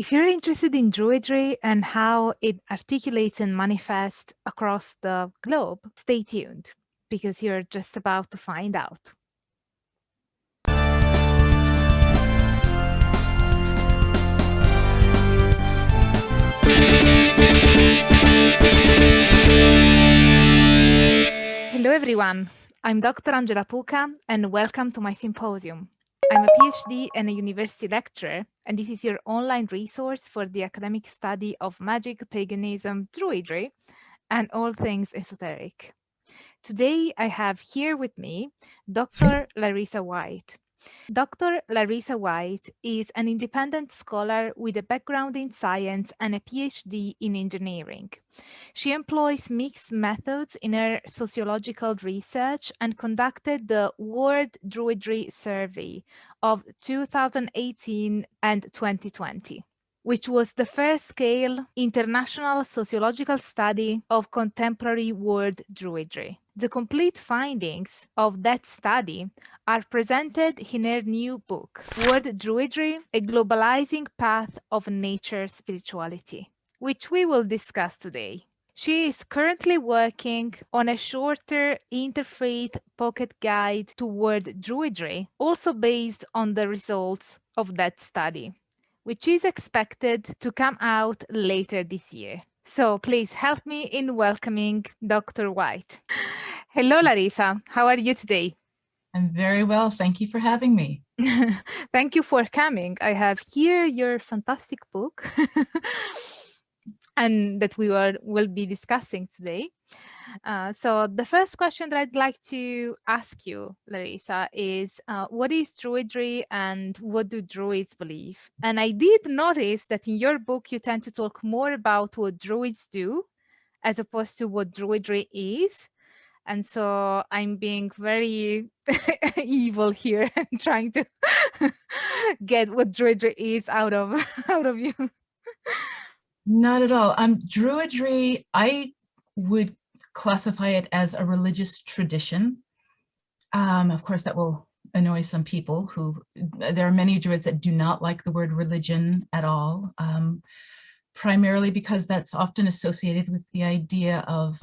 If you're interested in Druidry and how it articulates and manifests across the globe, stay tuned because you're just about to find out. Hello everyone, I'm Dr. Angela Puca and welcome to my symposium. I'm a PhD and a university lecturer, and this is your online resource for the academic study of magic, paganism, druidry, and all things esoteric. Today, I have here with me Dr. Larisa White. Dr. Larisa White is an independent scholar with a background in science and a PhD in engineering. She employs mixed methods in her sociological research and conducted the World Druidry Survey of 2018 and 2020, which was the first scale international sociological study of contemporary world druidry. The complete findings of that study are presented in her new book, World Druidry, A Globalizing Path of Nature Spirituality, which we will discuss today. She is currently working on a shorter interfaith pocket guide to world druidry, also based on the results of that study, which is expected to come out later this year. So please help me in welcoming Dr. White. Hello, Larisa. How are you today? I'm very well. Thank you for having me. Thank you for coming. I have here your fantastic book and that we will be discussing today. So the first question that I'd like to ask you, Larisa, is what is Druidry and what do Druids believe? And I did notice that in your book, you tend to talk more about what Druids do as opposed to what Druidry is. And so I'm being very evil here and trying to get what Druidry is out of you. Not at all. Druidry, I would classify it as a religious tradition. Of course, that will annoy some people there are many Druids that do not like the word religion at all, primarily because that's often associated with the idea of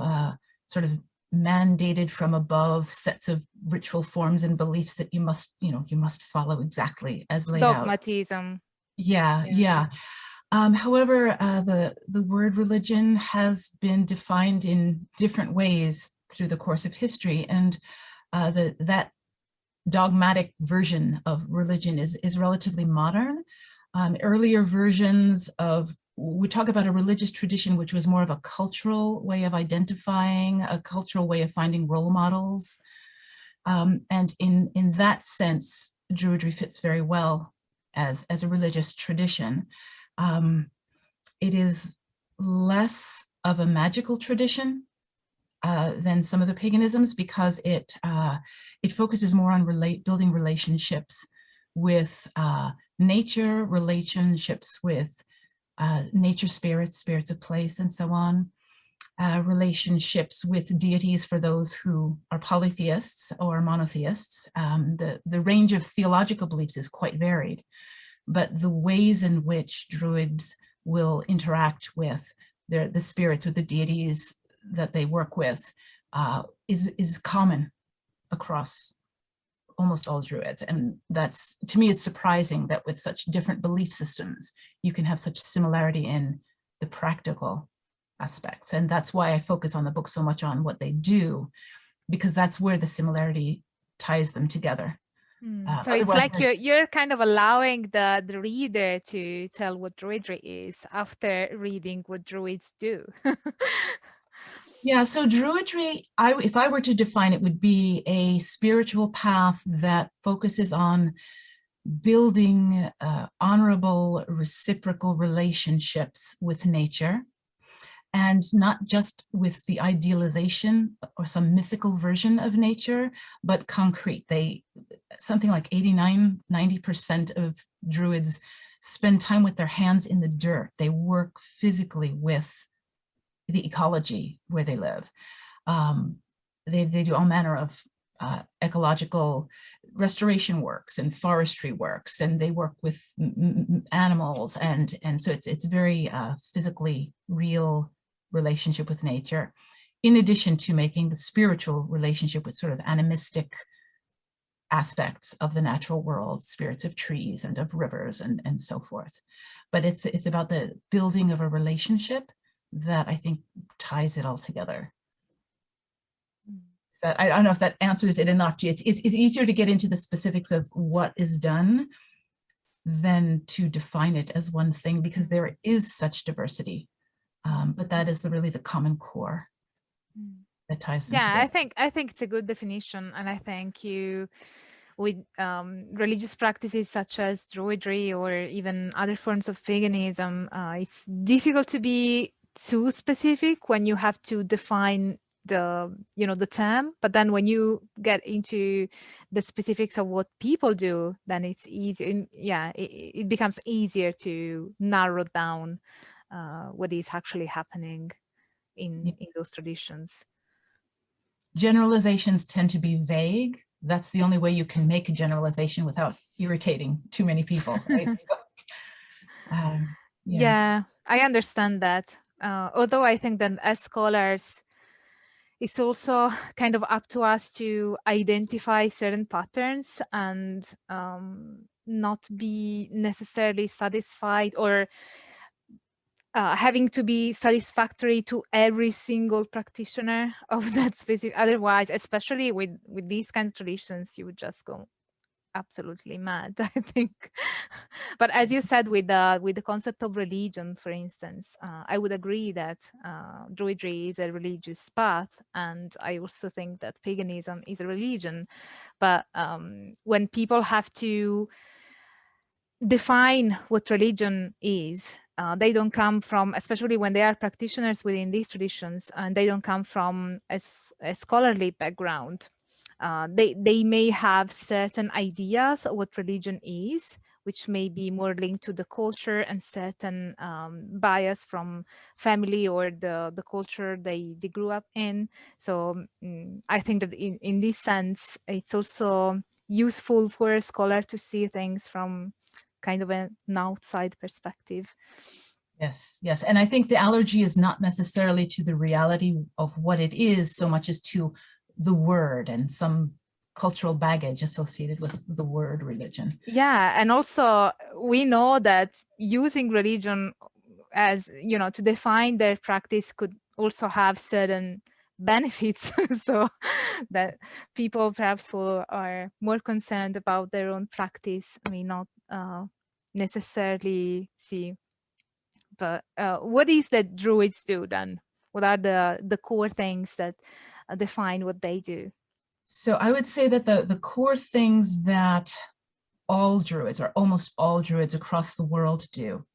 sort of mandated from above sets of ritual forms and beliefs that you must follow exactly as laid out. Dogmatism. Yeah. However, the word religion has been defined in different ways through the course of history, and that dogmatic version of religion is relatively modern. Earlier versions we talk about a religious tradition which was more of a cultural way of identifying, a cultural way of finding role models. And in that sense, Druidry fits very well as a religious tradition. It is less of a magical tradition than some of the paganisms because it focuses more on building relationships with nature, relationships with nature spirits of place, and so on. Relationships with deities for those who are polytheists or monotheists. The range of theological beliefs is quite varied, but the ways in which Druids will interact with the spirits, with the deities that they work with, is common across almost all Druids. And that's, to me, it's surprising that with such different belief systems, you can have such similarity in the practical aspects. And that's why I focus on the book so much on what they do, because that's where the similarity ties them together. So it's like you're kind of allowing the reader to tell what Druidry is after reading what Druids do. Yeah, so Druidry, if I were to define it, would be a spiritual path that focuses on building honorable, reciprocal relationships with nature, and not just with the idealization or some mythical version of nature, but concrete. Something like 89–90% of Druids spend time with their hands in the dirt. They work physically with the ecology where they live. They do all manner of ecological restoration works and forestry works, and they work with animals, and so it's very physically real relationship with nature, in addition to making the spiritual relationship with sort of animistic aspects of the natural world, spirits of trees and of rivers and so forth. But it's about the building of a relationship that I think ties it all together. That, I don't know if that answers it enough. It's easier to get into the specifics of what is done than to define it as one thing, because there is such diversity. But that is really the common core that ties them together. I think it's a good definition, and I thank you. With religious practices such as Druidry or even other forms of paganism, it's difficult to be too specific when you have to define the term. But then when you get into the specifics of what people do, then it's easy. Yeah, it becomes easier to narrow down what is actually happening in those traditions. Generalizations tend to be vague. That's the only way you can make a generalization without irritating too many people, right? So, yeah, I understand that. Although I think that as scholars, it's also kind of up to us to identify certain patterns and not be necessarily satisfied or having to be satisfactory to every single practitioner of that specific. Otherwise, especially with these kinds of traditions, you would just go absolutely mad, I think. But as you said, with the concept of religion, for instance, I would agree that Druidry is a religious path, and I also think that paganism is a religion. But when people have to define what religion is, they don't come from, especially when they are practitioners within these traditions, and they don't come from a scholarly background. They may have certain ideas of what religion is, which may be more linked to the culture and certain bias from family or the culture they grew up in. So I think that in this sense, it's also useful for a scholar to see things from kind of an outside perspective. Yes, yes. And I think the allergy is not necessarily to the reality of what it is so much as to the word and some cultural baggage associated with the word religion. Yeah, and also we know that using religion as, to define their practice could also have certain benefits. So that people perhaps who are more concerned about their own practice may not necessarily see. But what is that Druids do then? What are the core things that define what they do? So I would say that the core things that all Druids, or almost all Druids across the world do,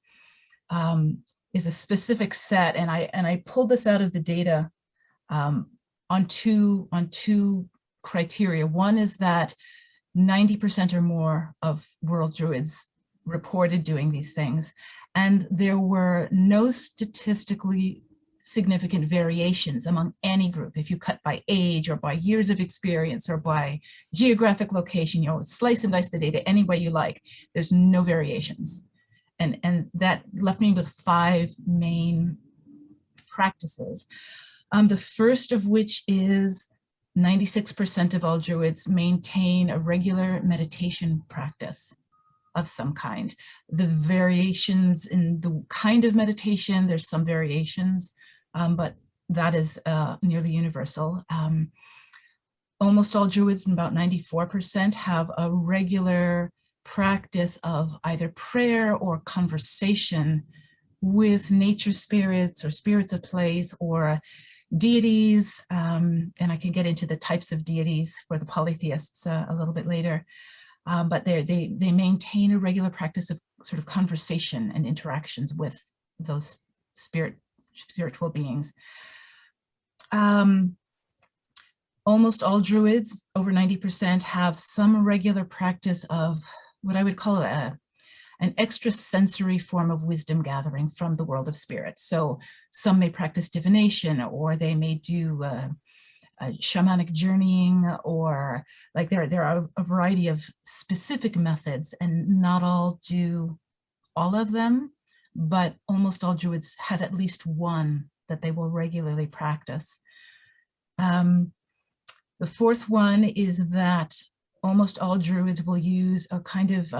is a specific set, and I pulled this out of the data on two criteria. One is that 90% or more of world Druids reported doing these things, and there were no statistically significant variations among any group. If you cut by age or by years of experience or by geographic location, slice and dice the data any way you like, there's no variations. And that left me with 5 main practices. The first of which is 96% of all Druids maintain a regular meditation practice of some kind. The variations in the kind of meditation, there's some variations, but that is nearly universal. Almost all Druids, about 94%, have a regular practice of either prayer or conversation with nature spirits or spirits of place or deities, and I can get into the types of deities for the polytheists a little bit later. But they maintain a regular practice of sort of conversation and interactions with those spiritual beings. Almost all Druids, over 90%, have some regular practice of what I would call an extrasensory form of wisdom gathering from the world of spirits. So some may practice divination, or they may do shamanic journeying, or like there are a variety of specific methods, and not all do all of them, but almost all Druids have at least one that they will regularly practice. The fourth one is that almost all Druids will use a kind of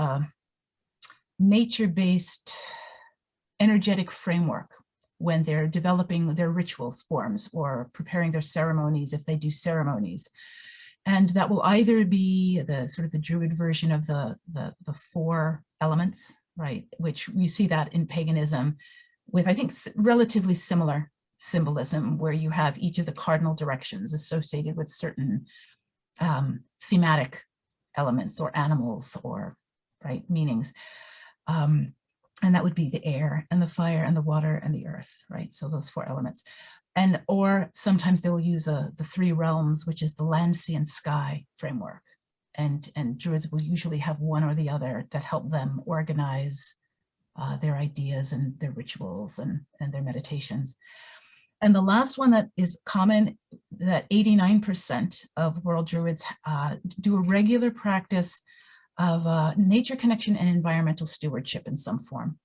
nature-based energetic framework when they're developing their rituals forms or preparing their ceremonies, if they do ceremonies. And that will either be the sort of the Druid version of the four elements, right? Which you see that in paganism with, I think, relatively similar symbolism, where you have each of the cardinal directions associated with certain thematic elements or animals or, right, meanings. And that would be the air and the fire and the water and the earth, right? So those four elements. And or sometimes they will use the three realms, which is the land, sea, and sky framework. And Druids will usually have one or the other that help them organize their ideas and their rituals and their meditations. And the last one that is common, that 89% of world Druids do a regular practice of nature connection and environmental stewardship in some form.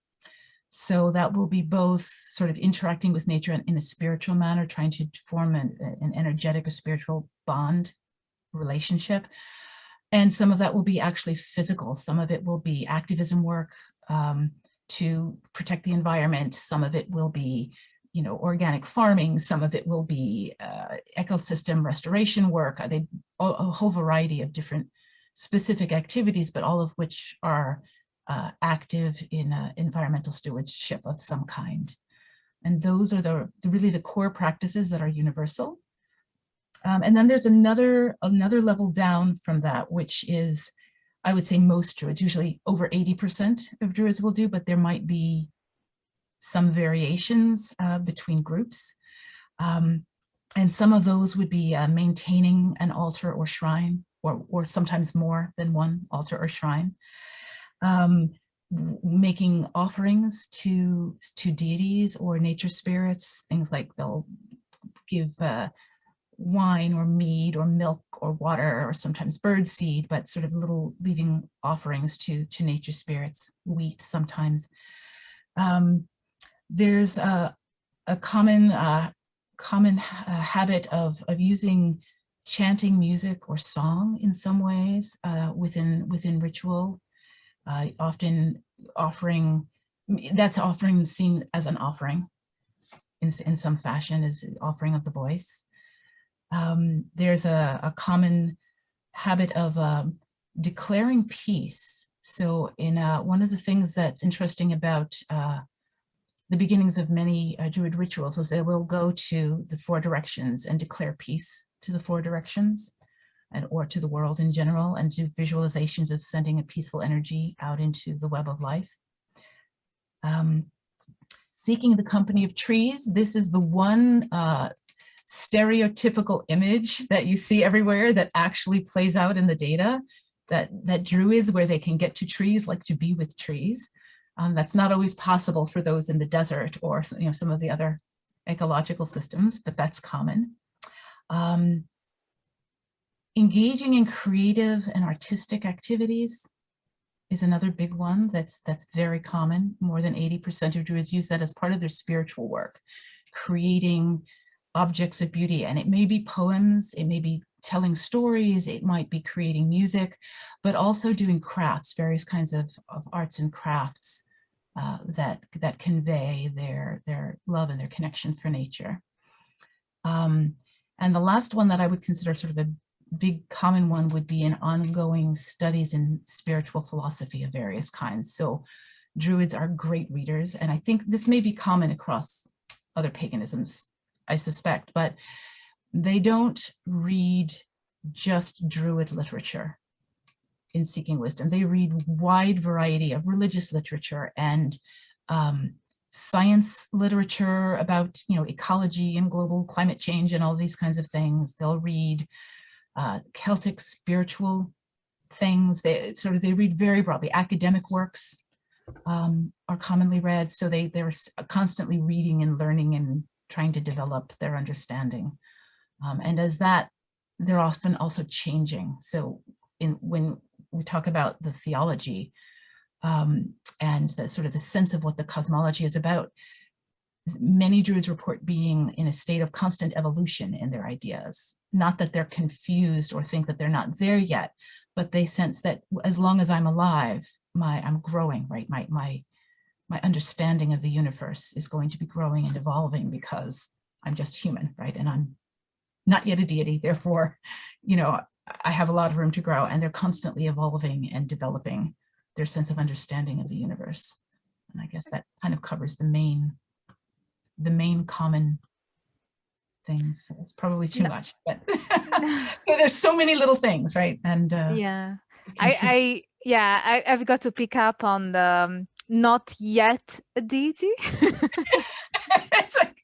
So that will be both sort of interacting with nature in a spiritual manner, trying to form an energetic or spiritual bond relationship. And some of that will be actually physical. Some of it will be activism work to protect the environment. Some of it will be, you know, organic farming. Some of it will be ecosystem restoration work. A whole variety of different specific activities, but all of which are active in environmental stewardship of some kind. And those are really the core practices that are universal. And then there's another level down from that, which is, I would say most Druids, usually over 80% of Druids will do, but there might be some variations between groups. And some of those would be maintaining an altar or shrine, or sometimes more than one altar or shrine. Making offerings to deities or nature spirits, things like they'll give wine or mead or milk or water or sometimes bird seed, but sort of little leaving offerings to nature spirits, wheat sometimes. There's a common habit of using chanting music or song in some ways within ritual. Often offering, that's offering seen as an offering in some fashion, as offering of the voice. There's a common habit of declaring peace. So in one of the things that's interesting about the beginnings of many Druid rituals is they will go to the four directions and declare peace to the four directions, or to the world in general, and do visualizations of sending a peaceful energy out into the web of life. Seeking the company of trees. This is the one stereotypical image that you see everywhere that actually plays out in the data, that Druids, where they can get to trees, like to be with trees. That's not always possible for those in the desert or, you know, some of the other ecological systems, but that's common. Engaging in creative and artistic activities is another big one that's very common. More than 80% of Druids use that as part of their spiritual work, creating objects of beauty. And it may be poems, it may be telling stories, it might be creating music, but also doing crafts, various kinds of arts and crafts that convey their love and their connection for nature. And the last one that I would consider sort of a big common one would be in ongoing studies in spiritual philosophy of various kinds. So Druids are great readers, and I think this may be common across other paganisms, I suspect, but they don't read just Druid literature in seeking wisdom. They read wide variety of religious literature and science literature about, you know, ecology and global climate change and all these kinds of things. They'll read Celtic spiritual things. They read very broadly. Academic works are commonly read, so they're constantly reading and learning and trying to develop their understanding And as that, they're often also changing. So when we talk about the theology and the sort of the sense of what the cosmology is about, many Druids report being in a state of constant evolution in their ideas. Not that they're confused or think that they're not there yet, but they sense that as long as I'm alive, I'm growing, right? My understanding of the universe is going to be growing and evolving because I'm just human, right? And I'm not yet a deity, therefore, I have a lot of room to grow, and they're constantly evolving and developing their sense of understanding of the universe. And I guess that kind of covers the main common things. So it's probably too much, but there's so many little things, right? And yeah, I've got to pick up on the not yet a deity. It's like,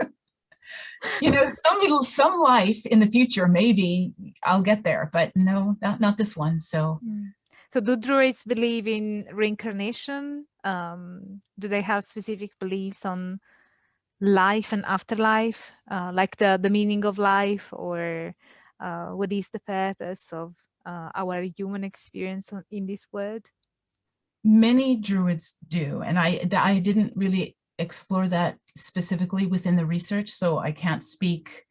some life in the future, maybe I'll get there, but no, not this one. So do Druids believe in reincarnation? Do they have specific beliefs on life and afterlife, like the meaning of life, or what is the purpose of our human experience in this world? Many Druids do, and I didn't really explore that specifically within the research, so I can't speak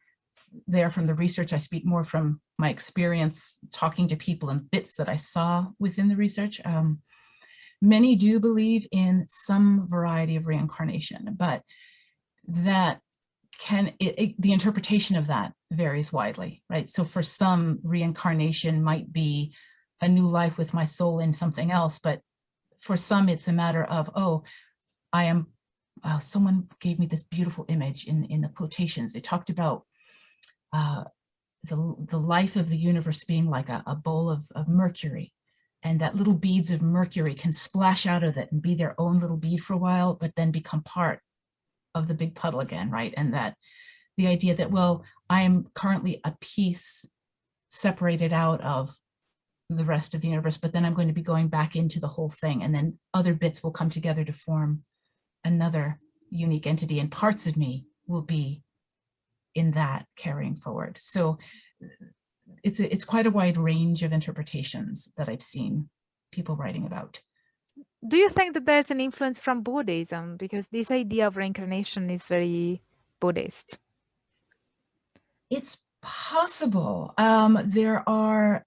there from the research. I speak more from my experience talking to people and bits that I saw within the research. Many do believe in some variety of reincarnation, but that the interpretation of that varies widely, right? So for some, reincarnation might be a new life with my soul in something else, but for some, it's a matter of, someone gave me this beautiful image in the quotations. They talked about the life of the universe being like a bowl of mercury, and that little beads of mercury can splash out of it and be their own little bead for a while, but then become part of the big puddle again, right? And that the idea that, well, I am currently a piece separated out of the rest of the universe, but then I'm going to be going back into the whole thing, and then other bits will come together to form another unique entity, and parts of me will be in that carrying forward. So it's quite a wide range of interpretations that I've seen people writing about. Do you think that there's an influence from Buddhism? Because this idea of reincarnation is very Buddhist. It's possible. There are,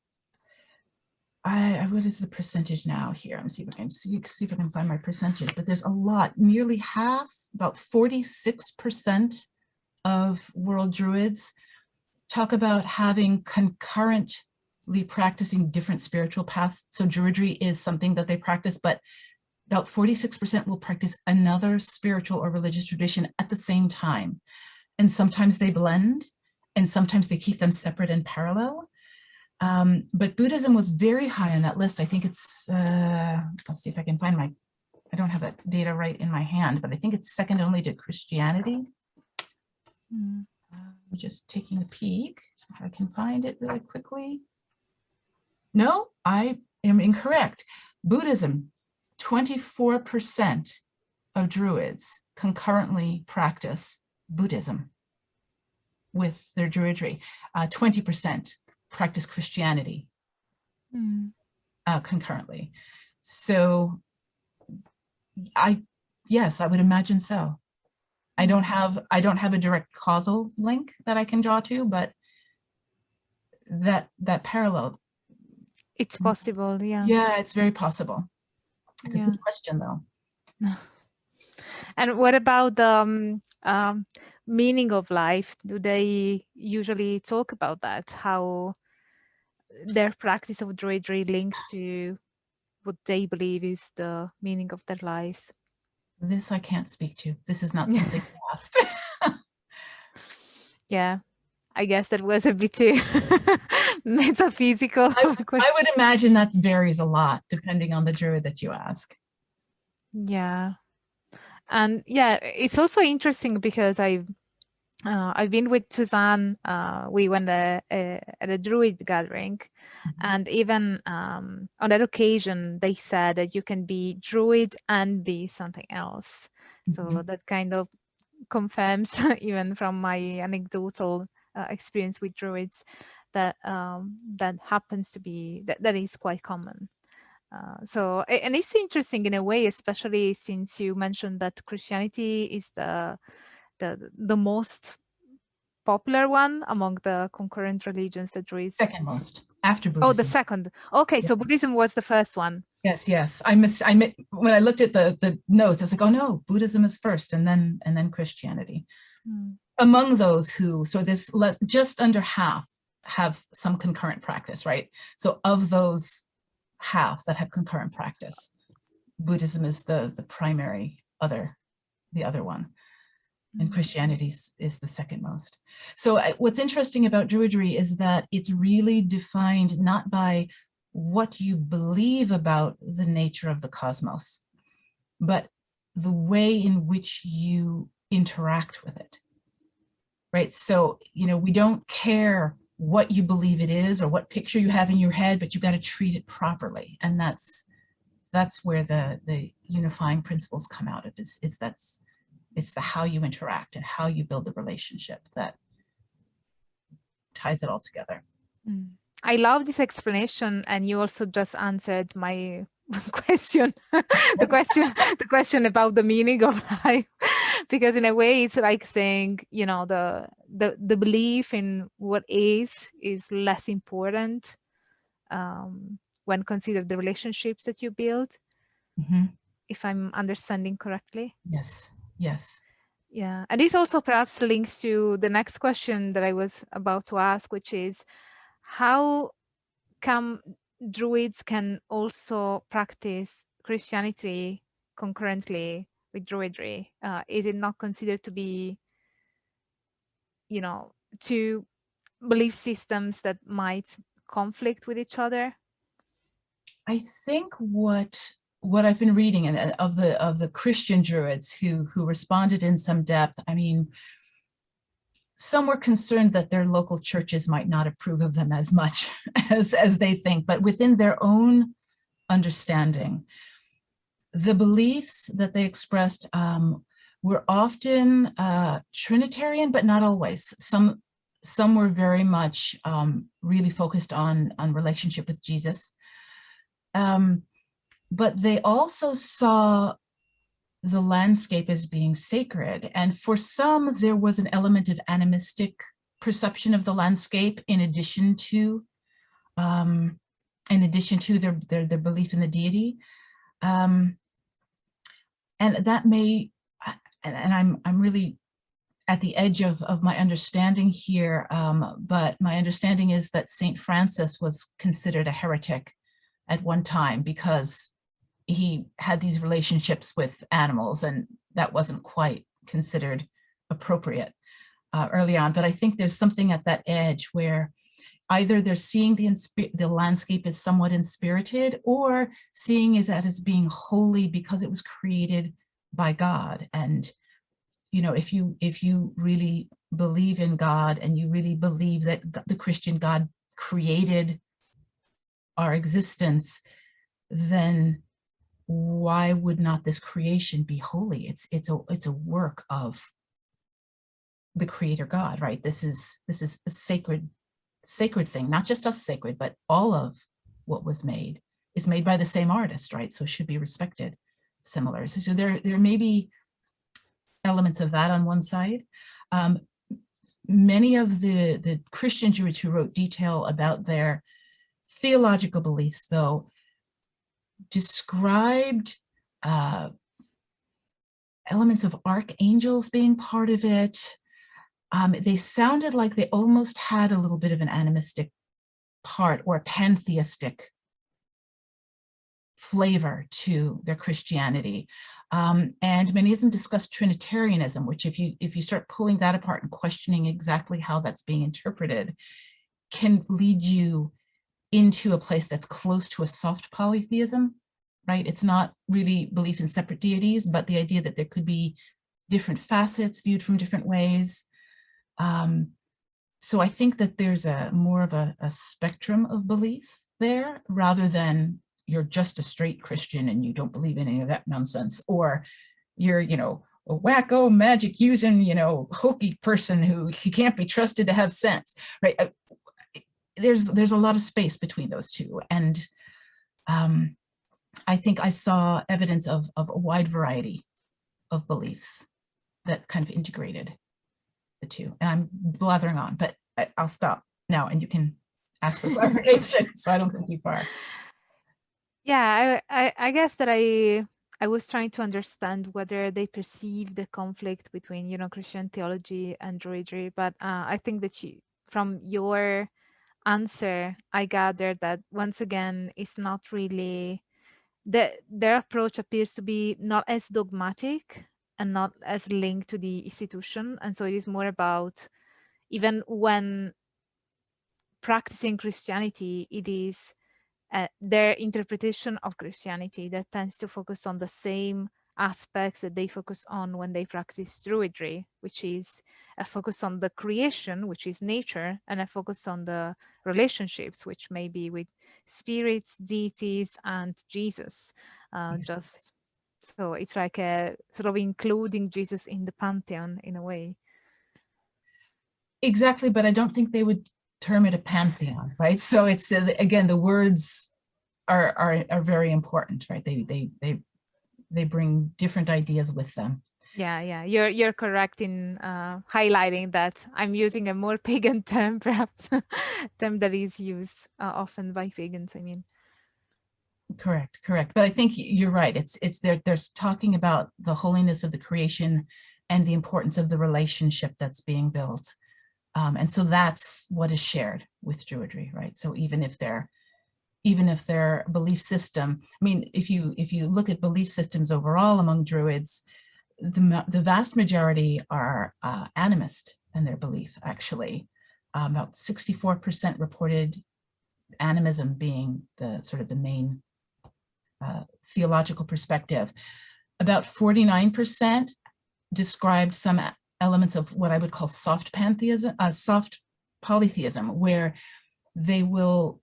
what is the percentage now here? Let's see if I can see if I can find my percentages, but there's a lot, nearly half, about 46% of world Druids talk about having concurrently practicing different spiritual paths. So Druidry is something that they practice, but about 46% will practice another spiritual or religious tradition at the same time. And sometimes they blend, and sometimes they keep them separate and parallel. But Buddhism was very high on that list. I think it's, let's see if I can find I don't have that data right in my hand, but I think it's second only to Christianity. I'm just taking a peek, if I can find it really quickly. No, I am incorrect. Buddhism, 24% of Druids concurrently practice Buddhism with their Druidry. 20% practice Christianity concurrently. So yes, I would imagine so. I don't have a direct causal link that I can draw to, but that parallel. It's possible, yeah. Yeah, it's very possible. It's a good question, though. And what about the meaning of life? Do they usually talk about that? How their practice of Druidry links to what they believe is the meaning of their lives? This I can't speak to. This is not something I asked. Yeah, I guess that was a bit too metaphysical. I would imagine that varies a lot depending on the Druid that you ask. Yeah. And yeah, it's also interesting because I've been with Suzanne. We went at a Druid gathering, and even on that occasion, they said that you can be Druid and be something else. So that kind of confirms, even from my anecdotal experience with Druids that that happens to be that is quite common. So, and it's interesting in a way, especially since you mentioned that Christianity is the most popular one among the concurrent religions that Druids. Second most, after Buddhism. Oh, the second. Okay, yeah. So Buddhism was the first one. Yes, yes. When I looked at the notes, I was like, oh no, Buddhism is first, and then Christianity. Among those who, so this just under half have some concurrent practice, right? So of those half that have concurrent practice, Buddhism is the primary the other one, and Christianity is the second most. So what's interesting about Druidry is that it's really defined not by what you believe about the nature of the cosmos, but the way in which you interact with it, right? So, you know, we don't care what you believe it is or what picture you have in your head, but you've got to treat it properly. And that's where the unifying principles come out of, it's the how you interact and how you build the relationship that ties it all together. I love this explanation, and you also just answered my question, the question about the meaning of life, because in a way it's like saying, you know, the belief in what is less important when considered the relationships that you build. If I'm understanding correctly. Yes, yes. Yeah, and this also perhaps links to the next question that I was about to ask, which is how come Druids can also practice Christianity concurrently with Druidry? Is it not considered to be, you know, two belief systems that might conflict with each other? I think what I've been reading and of the Christian Druids who responded in some depth, I mean, some were concerned that their local churches might not approve of them as much as they think, but within their own understanding, the beliefs that they expressed were often Trinitarian, but not always. Some were very much really focused on relationship with Jesus. But they also saw the landscape as being sacred. And for some, there was an element of animistic perception of the landscape in addition to their belief in the deity. And that may, and I'm really at the edge of my understanding here, but my understanding is that Saint Francis was considered a heretic at one time because he had these relationships with animals, and that wasn't quite considered appropriate early on. But I think there's something at that edge where either they're seeing the landscape as somewhat inspirited, or seeing it as being holy because it was created by God. And you know, if you really believe in God and you really believe that the Christian God created our existence, then why would not this creation be holy? It's a work of the Creator God, right? This is a sacred thing, not just us sacred, but all of what was made is made by the same artist, right? So it should be respected. Similar. So there may be elements of that on one side. Many of the Christian Druids who wrote detail about their theological beliefs, though, described elements of archangels being part of it. They sounded like they almost had a little bit of an animistic part or a pantheistic flavor to their Christianity. And many of them discussed Trinitarianism, which if you start pulling that apart and questioning exactly how that's being interpreted, can lead you into a place that's close to a soft polytheism, right? It's not really belief in separate deities, but the idea that there could be different facets viewed from different ways. So I think that there's more of a spectrum of beliefs there, rather than you're just a straight Christian and you don't believe in any of that nonsense, or you're, you know, wacko magic using, hokey person who can't be trusted to have sense, right? There's a lot of space between those two. And I think I saw evidence of a wide variety of beliefs that kind of integrated the two. And I'm blathering on, but I'll stop now and you can ask for clarification so I don't go too far. Yeah, I guess that I was trying to understand whether they perceive the conflict between, Christian theology and Druidry, but I think that from your answer, I gathered that once again, it's not really, their approach appears to be not as dogmatic and not as linked to the institution. And so it is more about, even when practicing Christianity, it is their interpretation of Christianity that tends to focus on the same aspects that they focus on when they practice Druidry, which is a focus on the creation, which is nature, and a focus on the relationships, which may be with spirits, deities, and Jesus. Just so it's like a sort of including Jesus in the pantheon in a way. Exactly, but I don't think they would term it a pantheon, right? So it's again, the words are very important, right? They bring different ideas with them. Yeah, you're correct in highlighting that I'm using a more pagan term, perhaps, term that is used often by pagans. I mean, correct. But I think you're right. It's there's talking about the holiness of the creation and the importance of the relationship that's being built, and so that's what is shared with Druidry, right? So even if their belief system, I mean, if you look at belief systems overall among Druids, the vast majority are animist in their belief, actually. About 64% reported animism being the sort of the main theological perspective. About 49% described some elements of what I would call soft pantheism, soft polytheism, where they will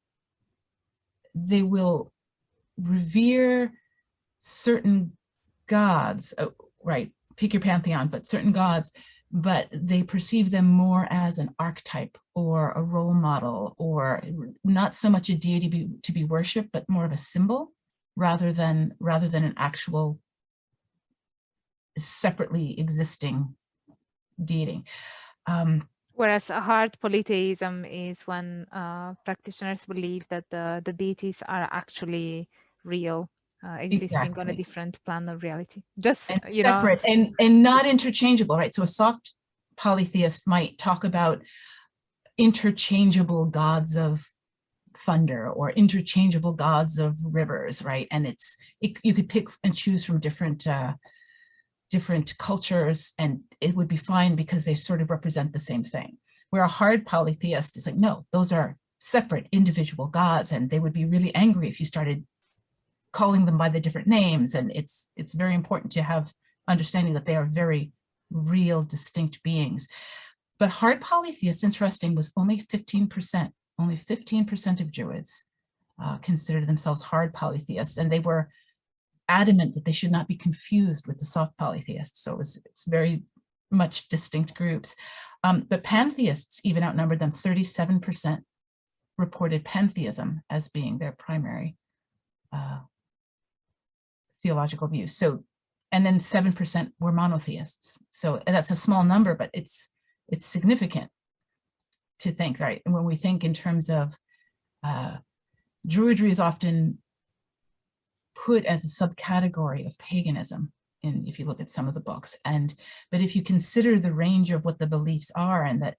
revere certain gods, right, pick your pantheon, but certain gods, but they perceive them more as an archetype or a role model, or not so much a deity to be worshipped, but more of a symbol rather than an actual separately existing deity. Whereas a hard polytheism is when practitioners believe that the deities are actually real, existing on a different plan of reality. Just, and separate and not interchangeable, right? So a soft polytheist might talk about interchangeable gods of thunder or interchangeable gods of rivers, right? And you could pick and choose from different cultures, and it would be fine because they sort of represent the same thing. Where a hard polytheist is like, no, those are separate individual gods, and they would be really angry if you started calling them by the different names. And it's very important to have understanding that they are very real, distinct beings. But hard polytheists, interesting, was only 15%. Only 15% of Druids considered themselves hard polytheists, and they were adamant that they should not be confused with the soft polytheists. So it's very much distinct groups. But pantheists even outnumbered them. 37% reported pantheism as being their primary theological view. So, and then 7% were monotheists. So that's a small number, but it's significant to think, right? And when we think in terms of Druidry is often put as a subcategory of paganism, if you look at some of the books, but if you consider the range of what the beliefs are, and that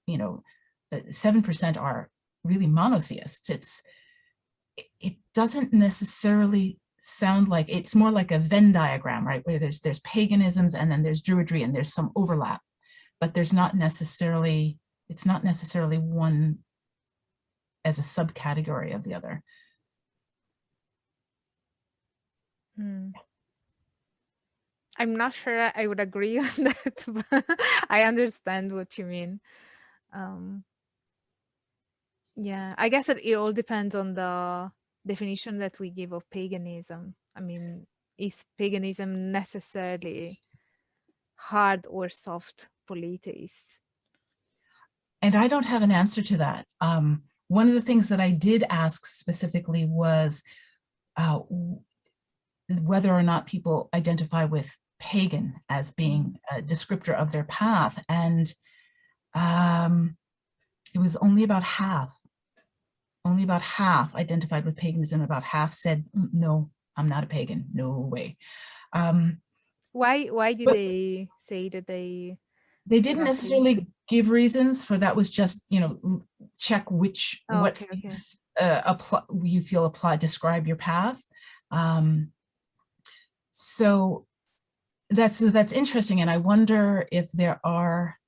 7% are really monotheists, it doesn't necessarily sound like, it's more like a Venn diagram, right? Where there's paganisms and then there's Druidry and there's some overlap, but it's not necessarily one as a subcategory of the other. I'm not sure I would agree on that, but I understand what you mean. Yeah, I guess it all depends on the definition that we give of paganism. I mean, is paganism necessarily hard or soft polytheists? And I don't have an answer to that. One of the things that I did ask specifically was whether or not people identify with pagan as being a descriptor of their path. And it was only about half identified with paganism. About half said, no, I'm not a pagan, no way. Why did they say that they didn't cannot be? necessarily give reasons for that. Was just, check what Okay, okay. you feel apply, describe your path. So that's interesting. And I wonder if there are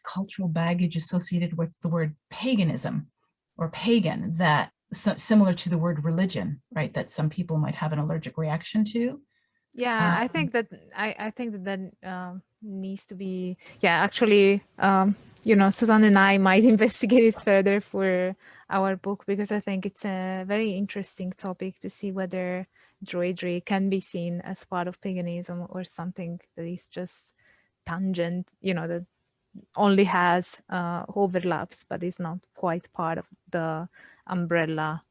cultural baggage associated with the word paganism or pagan that similar to the word religion, right? That some people might have an allergic reaction to. Yeah, I think that needs to be. Yeah, actually, Susan and I might investigate it further for our book, because I think it's a very interesting topic to see whether Druidry can be seen as part of paganism or something that is just tangent, that only has overlaps but is not quite part of the umbrella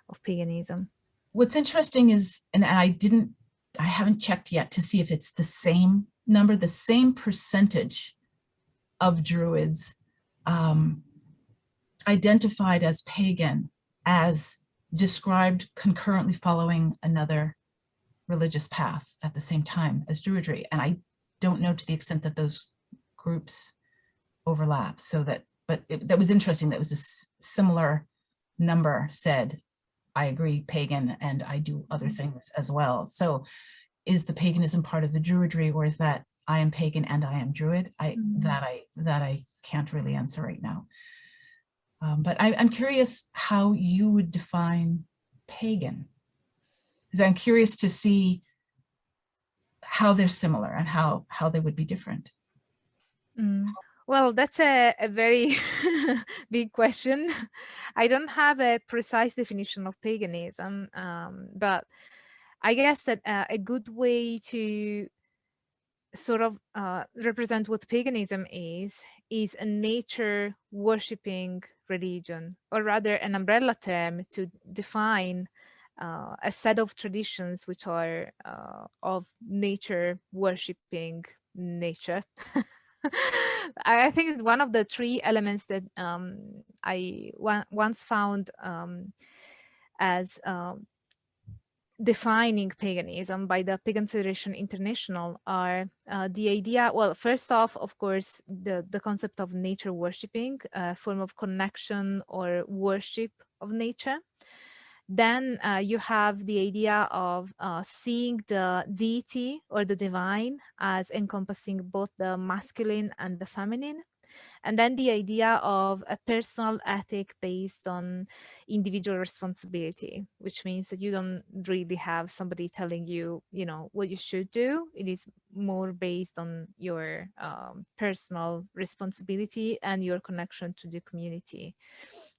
of paganism. What's interesting is, and I haven't checked yet to see if it's the same number, the same percentage of Druids identified as pagan as described concurrently following another religious path at the same time as Druidry. And I don't know to the extent that those groups overlap. So that, but that was interesting. That was a similar number said, I agree, pagan, and I do other things as well. So is the paganism part of the Druidry, or is that I am pagan and I am Druid? That I can't really answer right now. But I'm curious how you would define pagan, because I'm curious to see how they're similar and how they would be different. Well, that's a very big question. I don't have a precise definition of paganism, but I guess that a good way to sort of represent what paganism is a nature worshipping religion, or rather an umbrella term to define a set of traditions which are of nature worshipping nature. I think one of the three elements that I once found as defining paganism by the Pagan Federation International are the idea, well, first off, of course, the concept of nature worshipping, a form of connection or worship of nature. Then you have the idea of seeing the deity or the divine as encompassing both the masculine and the feminine. And then the idea of a personal ethic based on individual responsibility, which means that you don't really have somebody telling you, what you should do. It is more based on your personal responsibility and your connection to the community.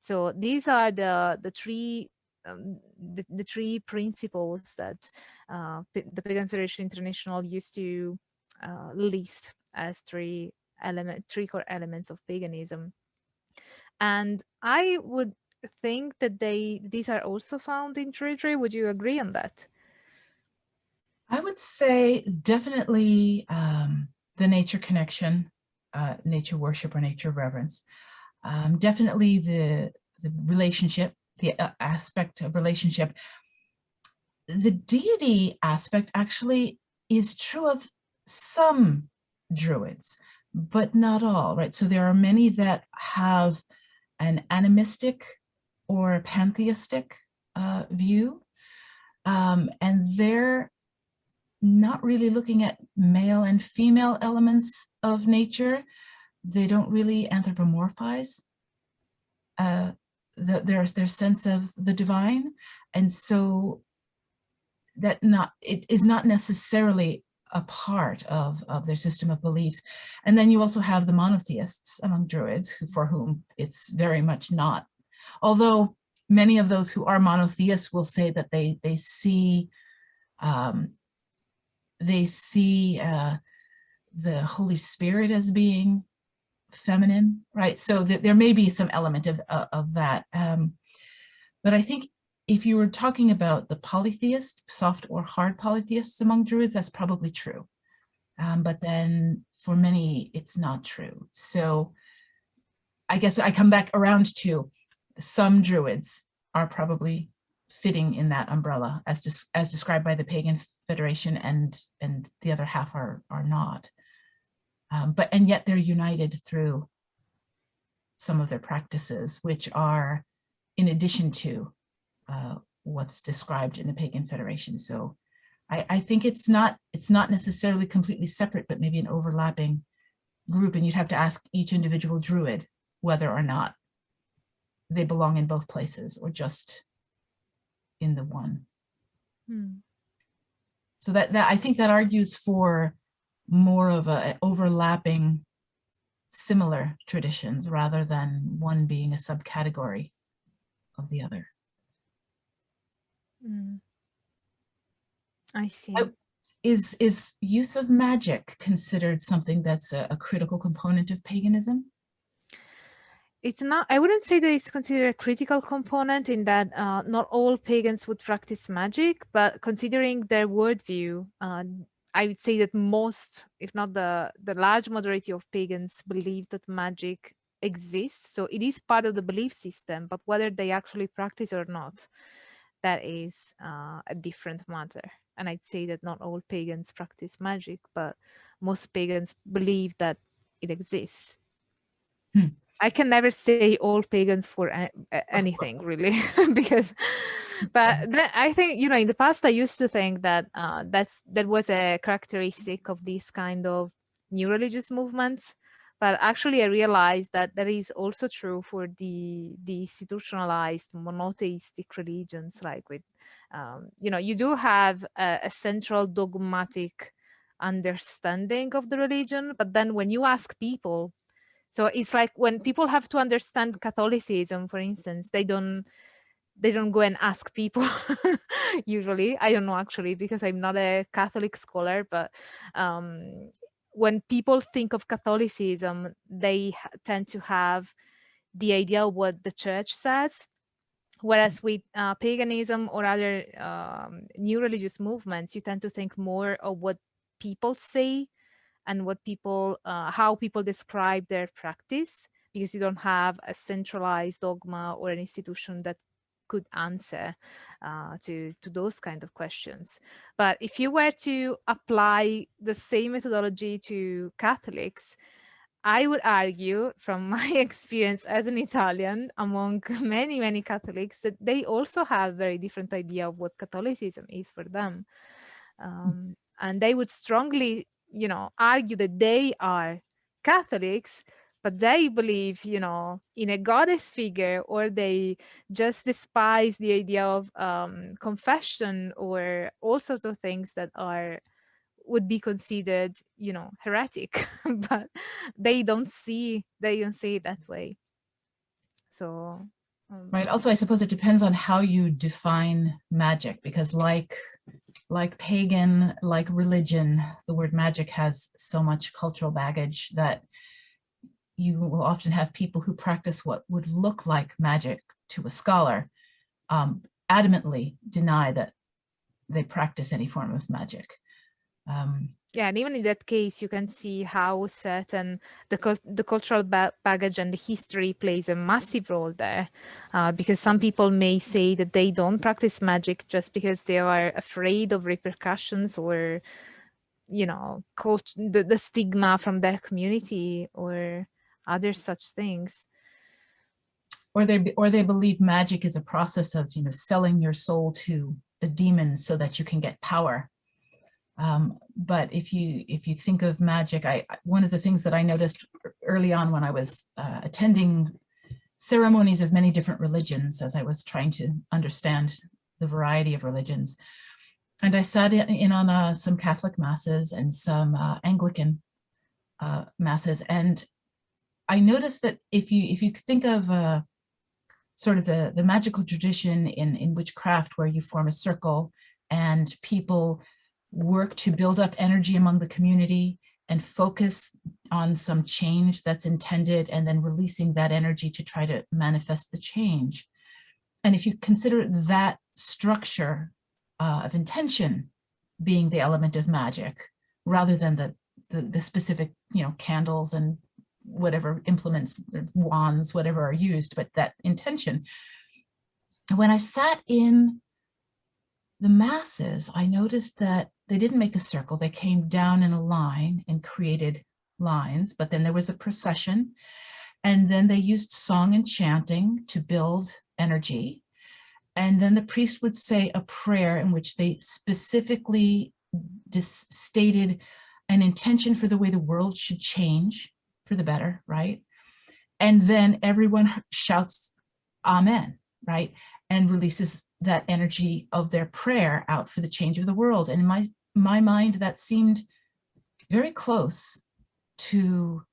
So these are the three the three principles that the Pagan Federation International used to list as three core elements of paganism. And I would think that these are also found in Druidry. Would you agree on that? I would say definitely the nature connection, nature worship or nature reverence. Definitely the relationship, the aspect of relationship. The deity aspect actually is true of some Druids, but not all, right? So there are many that have an animistic or pantheistic view, and they're not really looking at male and female elements of nature. They don't really anthropomorphize their sense of the divine, and so it is not necessarily a part of their system of beliefs. And then you also have the monotheists among Druids, for whom it's very much not. Although many of those who are monotheists will say that they see they see the Holy Spirit as being feminine, right? So that there may be some element of that. But I think if you were talking about the polytheist, soft or hard polytheists among Druids, that's probably true. But then for many, it's not true. So I guess I come back around to some Druids are probably fitting in that umbrella as described by the Pagan Federation, and the other half are not. And yet they're united through some of their practices, which are in addition to what's described in the Pagan Federation. So I think it's not necessarily completely separate, but maybe an overlapping group, and you'd have to ask each individual Druid whether or not they belong in both places or just in the one. So that I think that argues for more of a overlapping similar traditions rather than one being a subcategory of the other. I see. Is use of magic considered something that's a critical component of paganism? It's not, I wouldn't say that it's considered a critical component in that not all pagans would practice magic, but considering their worldview, I would say that most, if not the large majority of pagans believe that magic exists. So it is part of the belief system, but whether they actually practice or not, that is a different matter. And I'd say that not all pagans practice magic, but most pagans believe that it exists. I can never say all pagans for anything, really, because, but I think, you know, in the past, I used to think that that was a characteristic of these kind of new religious movements. But actually, I realized that that is also true for the institutionalized monotheistic religions, like with, you know, you do have a central dogmatic understanding of the religion, but then when you ask people, so it's like when people have to understand Catholicism, for instance, they don't go and ask people usually. I don't know actually, because I'm not a Catholic scholar, but when people think of Catholicism, they tend to have the idea of what the church says. Whereas with paganism or other new religious movements, you tend to think more of what people say and what people, how people describe their practice, because you don't have a centralized dogma or an institution that could answer to those kind of questions. But if you were to apply the same methodology to Catholics, I would argue from my experience as an Italian among many, many Catholics that they also have very different idea of what Catholicism is for them. And they would strongly, you know, argue that they are Catholics, but they believe, you know, in a goddess figure, or they just despise the idea of confession or all sorts of things that would be considered, you know, heretic, but they don't see it that way. So right. Also, I suppose it depends on how you define magic, because like pagan, like religion, the word magic has so much cultural baggage that you will often have people who practice what would look like magic to a scholar adamantly deny that they practice any form of magic. Yeah, and even in that case, you can see how certain the cultural baggage and the history plays a massive role there, because some people may say that they don't practice magic just because they are afraid of repercussions or, you know, the stigma from their community or other such things. Or they believe magic is a process of, you know, selling your soul to a demon so that you can get power. But if you think of magic, one of the things that I noticed early on when I was attending ceremonies of many different religions, as I was trying to understand the variety of religions, and I sat in on some Catholic masses and some Anglican masses, and I noticed that if you think of sort of the magical tradition in witchcraft, where you form a circle and people work to build up energy among the community and focus on some change that's intended, and then releasing that energy to try to manifest the change. And if you consider that structure of intention being the element of magic, rather than the specific, candles and whatever implements, wands, whatever are used, but that intention. When I sat in the masses, I noticed that they didn't make a circle. They came down in a line and created lines, but then there was a procession, and then they used song and chanting to build energy. And then the priest would say a prayer in which they specifically stated an intention for the way the world should change for the better, right? And then everyone shouts amen, right? And releases that energy of their prayer out for the change of the world. And in my mind, that seemed very close to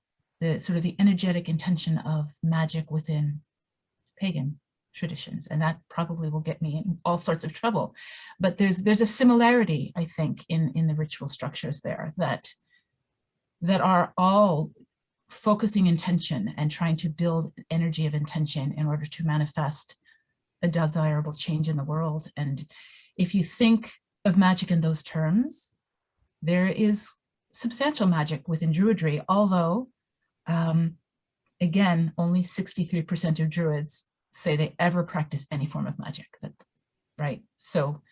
the sort of the energetic intention of magic within pagan traditions. And that probably will get me in all sorts of trouble. But there's a similarity, I think, in the ritual structures there that are all focusing intention and trying to build energy of intention in order to manifest a desirable change in the world. And if you think of magic in those terms, there is substantial magic within Druidry, although, again, only 63% of Druids say they ever practice any form of magic, right? So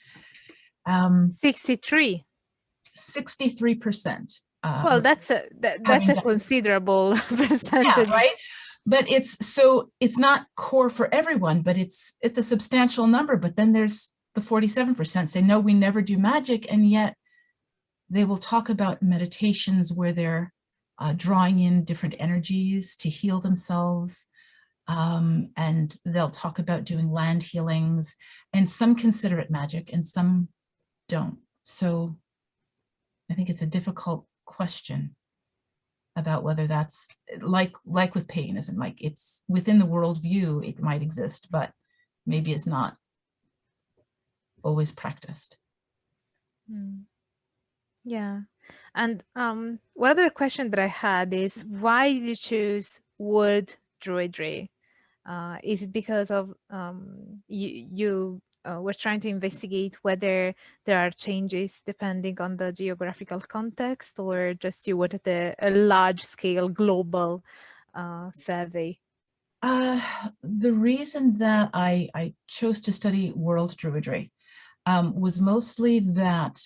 63. 63%. Well, that's a considerable percentage. Yeah, right. But it's not core for everyone, but it's a substantial number. But then there's the 47% say, no, we never do magic. And yet they will talk about meditations where they're drawing in different energies to heal themselves. And they'll talk about doing land healings, and some consider it magic and some don't. So I think it's a difficult question about whether that's like with paganism, like it's within the worldview, it might exist, but maybe it's not always practiced. Yeah. And one other question that I had is, why did you choose word druidry? Is it because of you were trying to investigate whether there are changes depending on the geographical context, or just you wanted a large-scale global survey? The reason that I chose to study world druidry was mostly that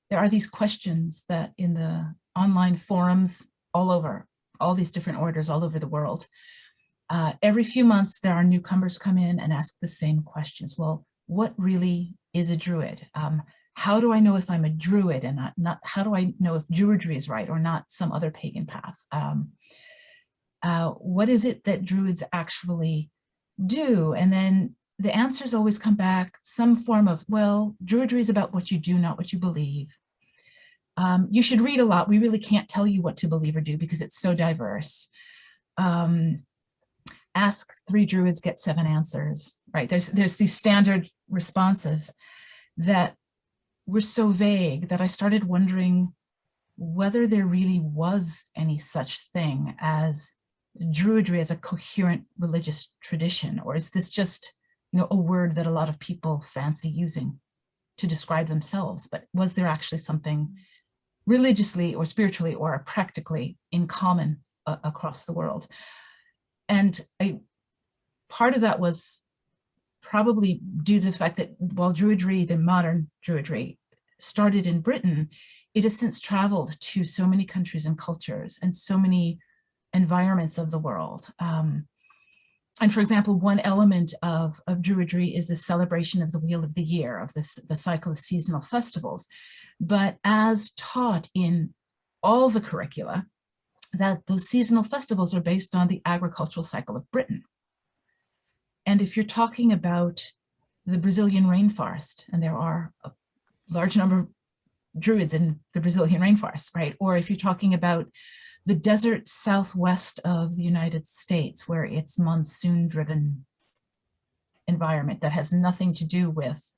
there are these questions that in the online forums all over, all these different orders all over the world. Every few months, there are newcomers come in and ask the same questions. Well, what really is a druid? How do I know if I'm a druid and not how do I know if druidry is right or not some other pagan path? What is it that druids actually do? And then the answers always come back some form of, well, druidry is about what you do, not what you believe. You should read a lot. We really can't tell you what to believe or do because it's so diverse. Ask 3 druids, get 7 answers, right? There's these standard responses that were so vague that I started wondering whether there really was any such thing as druidry as a coherent religious tradition, or is this just, a word that a lot of people fancy using to describe themselves? But was there actually something religiously or spiritually or practically in common across the world? And part of that was probably due to the fact that while druidry, the modern druidry, started in Britain, it has since traveled to so many countries and cultures and so many environments of the world. And for example, one element of druidry is the celebration of the wheel of the year, of the cycle of seasonal festivals. But as taught in all the curricula, that those seasonal festivals are based on the agricultural cycle of Britain. And if you're talking about the Brazilian rainforest, and there are a large number of druids in the Brazilian rainforest, right? Or if you're talking about the desert southwest of the United States, where it's monsoon-driven environment that has nothing to do with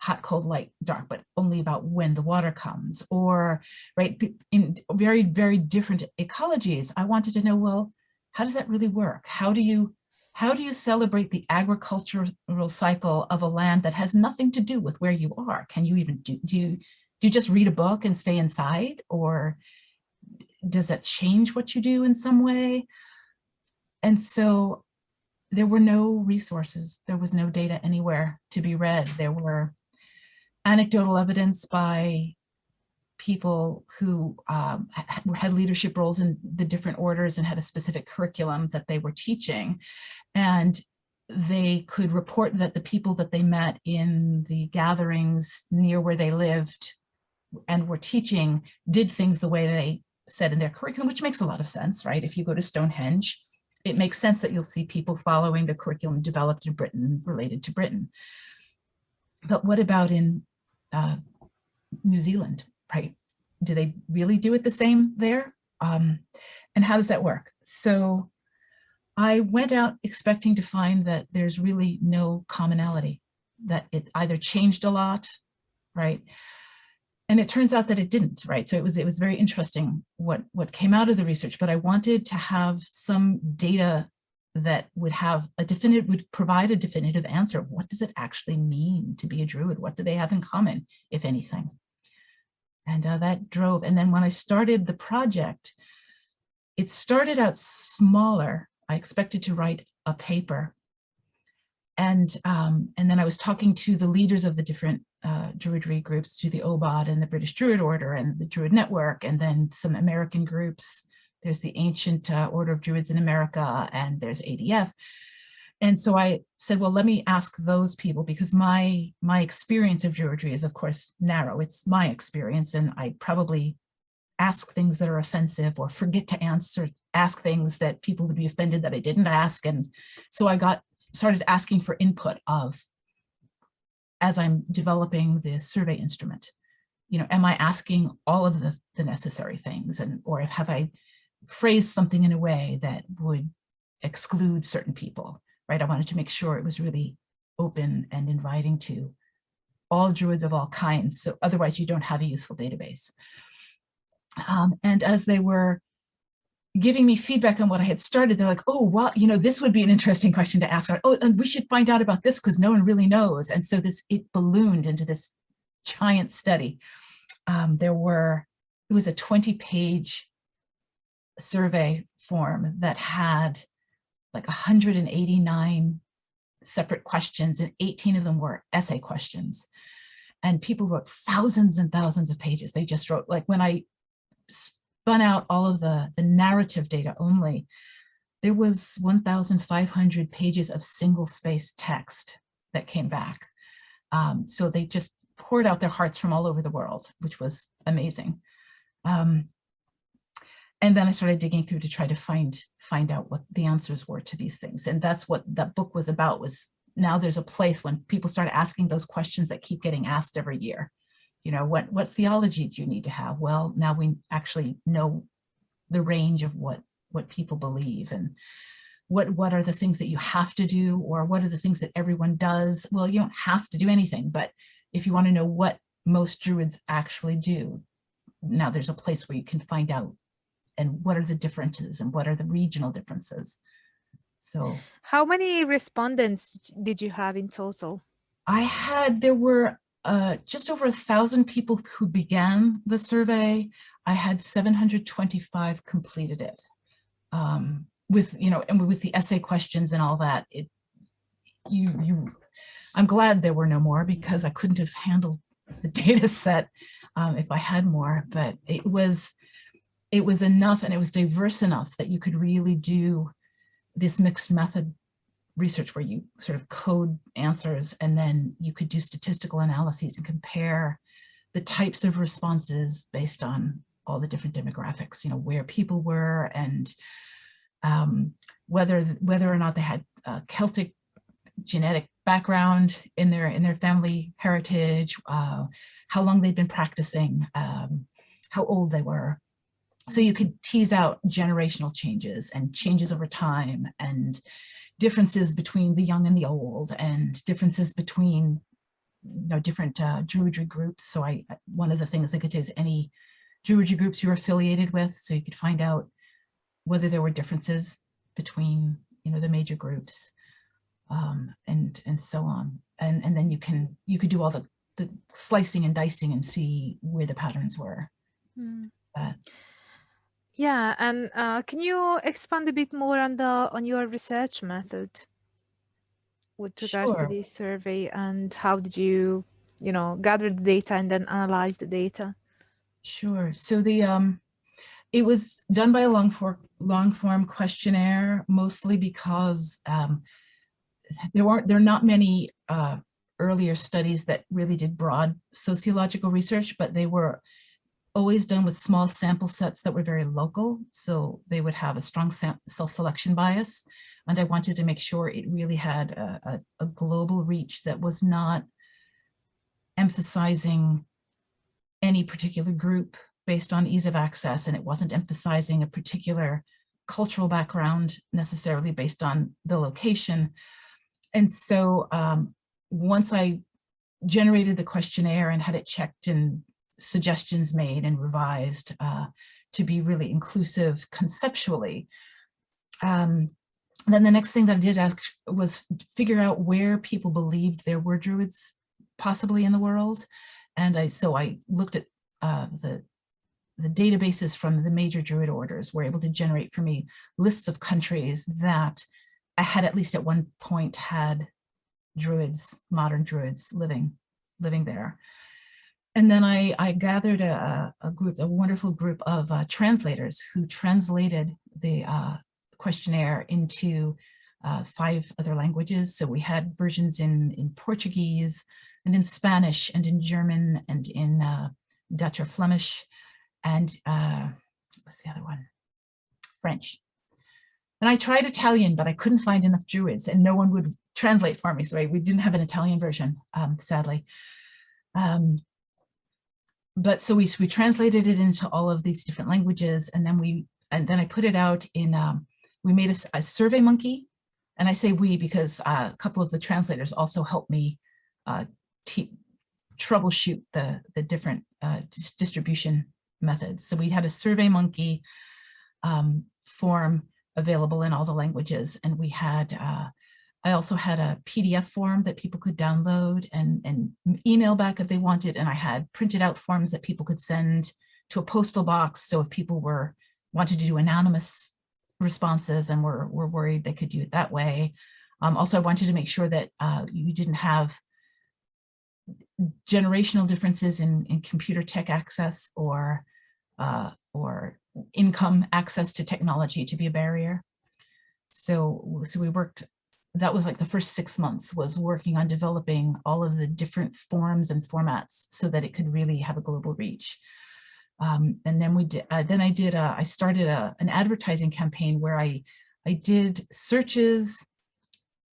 hot, cold, light, dark, but only about when the water comes, or right, in very, very different ecologies. I wanted to know, well, how does that really work? How do you celebrate the agricultural cycle of a land that has nothing to do with where you are? Can you even do you just read a book and stay inside, or does that change what you do in some way? And so there were no resources. There was no data anywhere to be read. There were anecdotal evidence by people who had leadership roles in the different orders and had a specific curriculum that they were teaching. And they could report that the people that they met in the gatherings near where they lived and were teaching did things the way they said in their curriculum, which makes a lot of sense, right? If you go to Stonehenge, it makes sense that you'll see people following the curriculum developed in Britain related to Britain. But what about in New Zealand, right? Do they really do it the same there? And how does that work? So I went out expecting to find that there's really no commonality, that it either changed a lot, right? And it turns out that it didn't, right? So it was very interesting what came out of the research, but I wanted to have some data that would provide a definitive answer. What does it actually mean to be a Druid? What do they have in common, if anything? And that drove, and then when I started the project, it started out smaller. I expected to write a paper. And then I was talking to the leaders of the different Druidry groups, to the OBOD and the British Druid Order and the Druid Network, and then some American groups. There's the Ancient Order of Druids in America, and there's ADF. And so I said, well, let me ask those people, because my experience of Druidry is, of course, narrow. It's my experience, and I probably ask things that are offensive or forget to ask things that people would be offended that I didn't ask. And so I started asking for input as I'm developing the survey instrument. Am I asking all of the necessary things, or have I phrased something in a way that would exclude certain people, right? I wanted to make sure it was really open and inviting to all Druids of all kinds. So otherwise you don't have a useful database. And as they were giving me feedback on what I had started, they're like, oh, well, this would be an interesting question to ask. Oh, and we should find out about this because no one really knows. And so it ballooned into this giant study. It was a 20-page survey form that had like 189 separate questions, and 18 of them were essay questions. And people wrote thousands and thousands of pages. They just wrote, like, when I spun out all of the narrative data only, there was 1,500 pages of single-space text that came back. So they just poured out their hearts from all over the world, which was amazing. And then I started digging through to try to find out what the answers were to these things. And that's what that book was about, was now there's a place when people start asking those questions that keep getting asked every year. What theology do you need to have? Well, now we actually know the range of what people believe, and what are the things that you have to do, or what are the things that everyone does? Well, you don't have to do anything, but if you want to know what most Druids actually do, now there's a place where you can find out, and what are the differences and what are the regional differences. So how many respondents did you have in total? There were just over 1,000 people who began the survey. I had 725 completed it. With, and with the essay questions and all that, I'm glad there were no more, because I couldn't have handled the data set if I had more, but it was enough, and it was diverse enough that you could really do this mixed method research where you sort of code answers, and then you could do statistical analyses and compare the types of responses based on all the different demographics, where people were, and whether or not they had Celtic genetic background in their family heritage, how long they'd been practicing, how old they were. So you could tease out generational changes and changes over time, and differences between the young and the old, and differences between different Druidry groups. So one of the things I could do is any Druidry groups you're affiliated with, so you could find out whether there were differences between, the major groups, and so on. And then you could do all the slicing and dicing and see where the patterns were. Yeah, and can you expand a bit more on your research method with regards to this survey, and how did you, gather the data and then analyze the data? Sure. So it was done by a long form questionnaire, mostly because there are not many earlier studies that really did broad sociological research, but they were always done with small sample sets that were very local. So they would have a strong self-selection bias. And I wanted to make sure it really had a global reach that was not emphasizing any particular group based on ease of access, and it wasn't emphasizing a particular cultural background necessarily based on the location. And so once I generated the questionnaire and had it checked and suggestions made and revised to be really inclusive conceptually, then the next thing that I did was figure out where people believed there were Druids possibly in the world. And so I looked at the databases from the major Druid orders were able to generate for me lists of countries that I had at least at one point had Druids, modern Druids living there. And then I gathered a wonderful group of translators who translated the questionnaire into 5 other languages. So we had versions in Portuguese and in Spanish and in German and in Dutch or Flemish, and what's the other one? French. And I tried Italian, but I couldn't find enough Druids, and no one would translate for me. So we didn't have an Italian version, sadly. But so we translated it into all of these different languages, and then I put it out in. We made a survey monkey, and I say we because a couple of the translators also helped me troubleshoot the different distribution methods. So we had a survey monkey form available in all the languages, and we had I also had a PDF form that people could download and email back if they wanted, and I had printed out forms that people could send to a postal box. So if people wanted to do anonymous responses and were worried, they could do it that way. Also, I wanted to make sure that you didn't have generational differences in computer tech access or income access to technology to be a barrier. So we worked, that was like the first 6 months was working on developing all of the different forms and formats so that it could really have a global reach. And then I started an advertising campaign where I did searches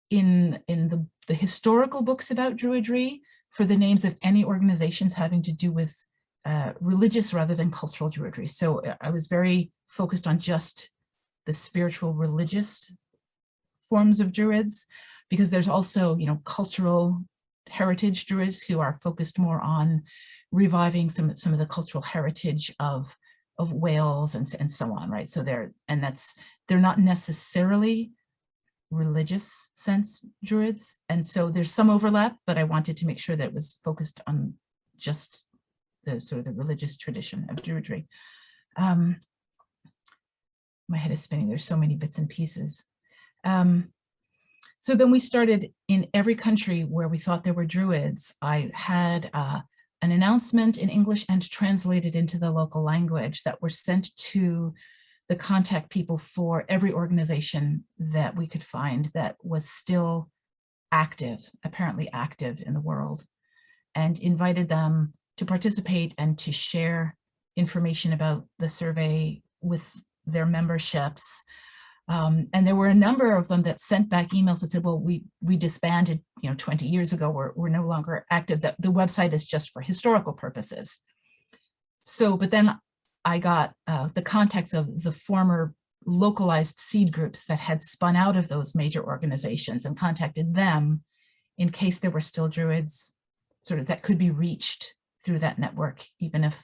in the historical books about Druidry for the names of any organizations having to do with religious rather than cultural Druidry. So I was very focused on just the spiritual religious forms of Druids, because there's also, cultural heritage Druids who are focused more on reviving some of the cultural heritage of Wales and so on, right? So they're not necessarily religious sense Druids, and so there's some overlap, but I wanted to make sure that it was focused on just the sort of the religious tradition of Druidry. My head is spinning, there's so many bits and pieces. So then we started in every country where we thought there were Druids. I had an announcement in English and translated into the local language that were sent to the contact people for every organization that we could find that was still active, apparently active in the world, and invited them to participate and to share information about the survey with their memberships. And there were a number of them that sent back emails that said, well, we disbanded 20 years ago, we're no longer active, that the website is just for historical purposes. So, but then I got the contacts of the former localized seed groups that had spun out of those major organizations and contacted them in case there were still Druids sort of that could be reached through that network, even if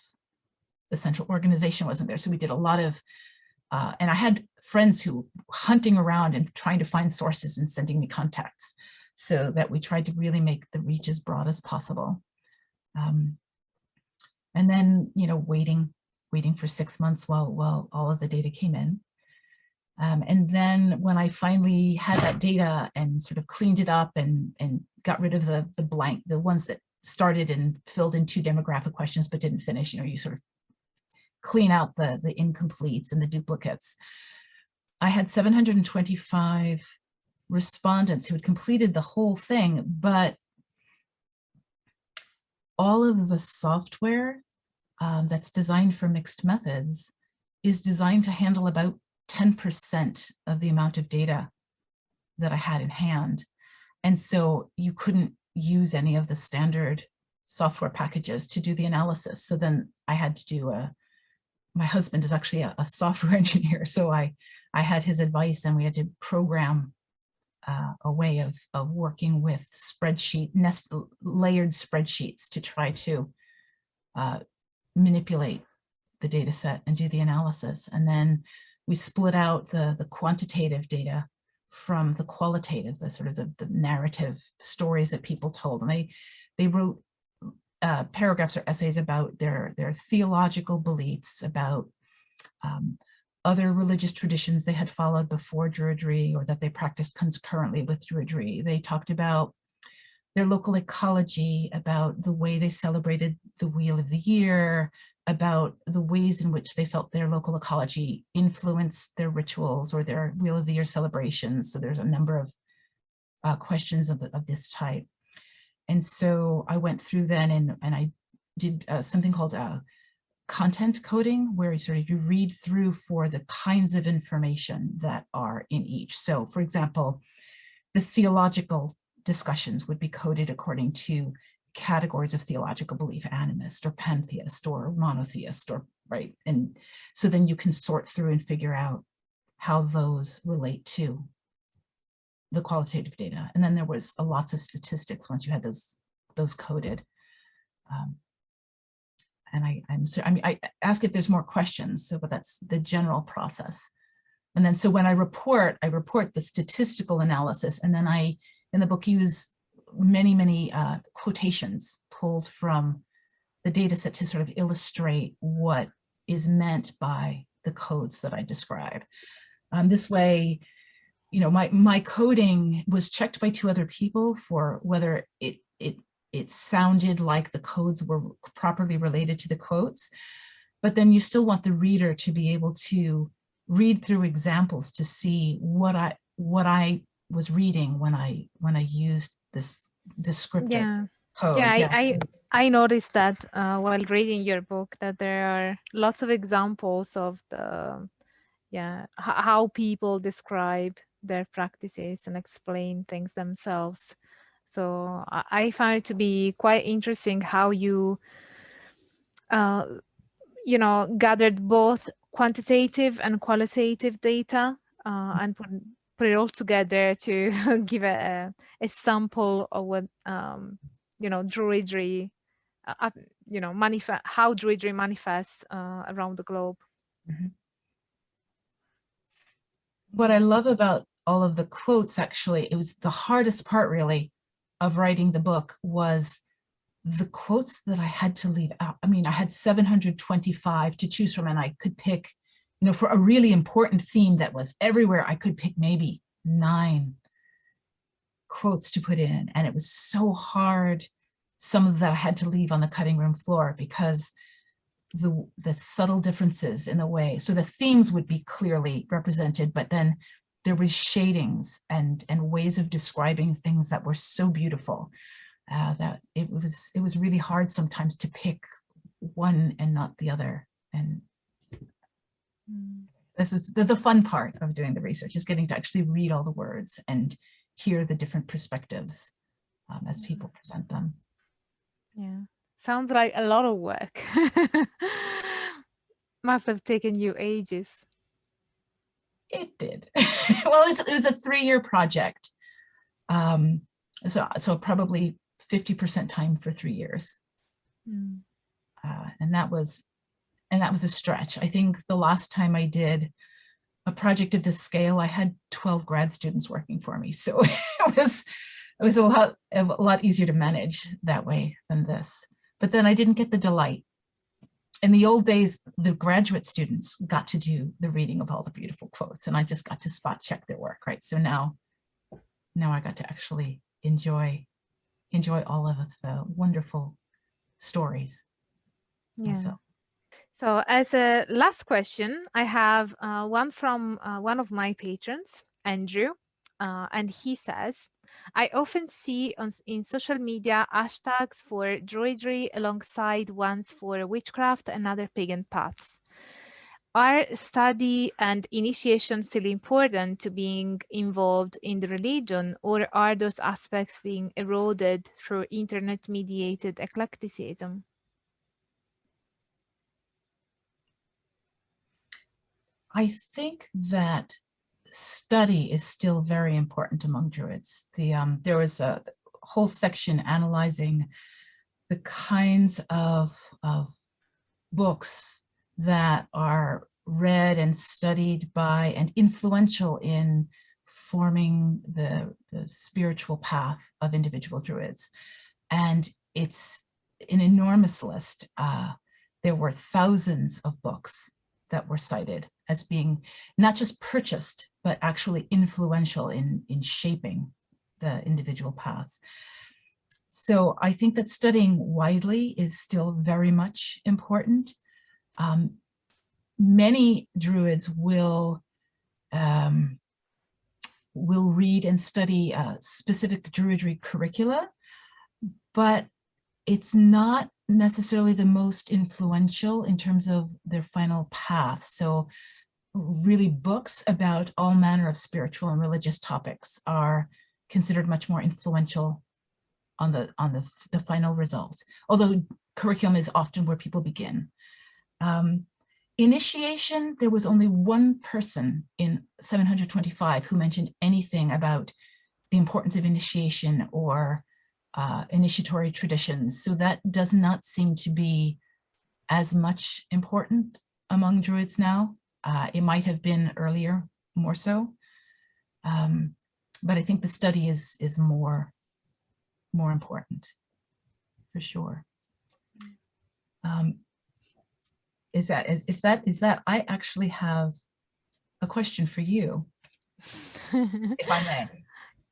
the central organization wasn't there. So we did a lot of, and I had friends who hunting around and trying to find sources and sending me contacts, so that we tried to really make the reach as broad as possible. And then, you know, waiting for 6 months while all of the data came in. And then when I finally had that data and sort of cleaned it up and got rid of the blank, the ones that started and filled in 2 demographic questions but didn't finish, you know, you sort of clean out the incompletes and the duplicates. I had 725 respondents who had completed the whole thing, but all of the software that's designed for mixed methods is designed to handle about 10% of the amount of data that I had in hand. And so you couldn't use any of the standard software packages to do the analysis. So then I had to do my husband is actually a software engineer. So I had his advice, and we had to program a way of working with layered spreadsheets to try to manipulate the data set and do the analysis. And then we split out the quantitative data from the qualitative, the sort of the narrative stories that people told. And they wrote paragraphs or essays about their theological beliefs, about other religious traditions they had followed before Druidry or that they practiced concurrently with Druidry. They talked about their local ecology, about the way they celebrated the Wheel of the Year, about the ways in which they felt their local ecology influenced their rituals or their Wheel of the Year celebrations. So there's a number of questions of this type. And so I went through then and I did something called content coding, where you read through for the kinds of information that are in each. So for example, the theological discussions would be coded according to categories of theological belief, animist or pantheist or monotheist, or right. And so then you can sort through and figure out how those relate to the qualitative data. And then there was lots of statistics once you had those coded. And I ask if there's more questions, so, but that's the general process. And then so when I report the statistical analysis, and then I, in the book, use many quotations pulled from the data set to sort of illustrate what is meant by the codes that I describe. This way, you know, my coding was checked by 2 other people for whether it sounded like the codes were properly related to the quotes, but then you still want the reader to be able to read through examples to see what I was reading when I used this descriptive code. Yeah, I noticed that while reading your book, that there are lots of examples of how people describe their practices and explain things themselves. So I found it to be quite interesting how you, you know, gathered both quantitative and qualitative data and put it all together to give a sample of what, you know, Druidry, you know, how Druidry manifests around the globe. Mm-hmm. What I love about all of the quotes, actually, it was the hardest part really of writing the book, was the quotes that I had to leave out. I mean, I had 725 to choose from, and I could pick, you know, for a really important theme that was everywhere, I could pick maybe 9 quotes to put in. And it was so hard. Some of that I had to leave on the cutting room floor because the subtle differences in the way. So the themes would be clearly represented, but then there were shadings and ways of describing things that were so beautiful that it was really hard sometimes to pick one and not the other. And this is the fun part of doing the research, is getting to actually read all the words and hear the different perspectives as people present them. Yeah, sounds like a lot of work. Must have taken you ages. It did. Well, it was a 3-year project. So probably 50% time for 3 years. Mm. And that was a stretch. I think the last time I did a project of this scale, I had 12 grad students working for me. So it was a lot easier to manage that way than this. But then I didn't get the delight. In the old days, the graduate students got to do the reading of all the beautiful quotes, and I just got to spot check their work, right? So now I got to actually enjoy all of the wonderful stories myself. So as a last question, I have one from one of my patrons, Andrew, and he says, I often see in social media hashtags for druidry alongside ones for witchcraft and other pagan paths. Are study and initiation still important to being involved in the religion, or are those aspects being eroded through internet-mediated eclecticism? I think that study is still very important among Druids. There was a whole section analyzing the kinds of books that are read and studied by and influential in forming the spiritual path of individual Druids. And it's an enormous list. There were thousands of books that were cited as being not just purchased, but actually influential in shaping the individual paths. So I think that studying widely is still very much important. Many Druids will read and study specific Druidry curricula, but it's not necessarily the most influential in terms of their final path. So really books about all manner of spiritual and religious topics are considered much more influential on the final result, although curriculum is often where people begin. Initiation, there was only one person in 725 who mentioned anything about the importance of initiation or initiatory traditions. So that does not seem to be as much important among Druids now. It might have been earlier, more so. But I think the study is more important, for sure. Is that, I actually have a question for you, if I may.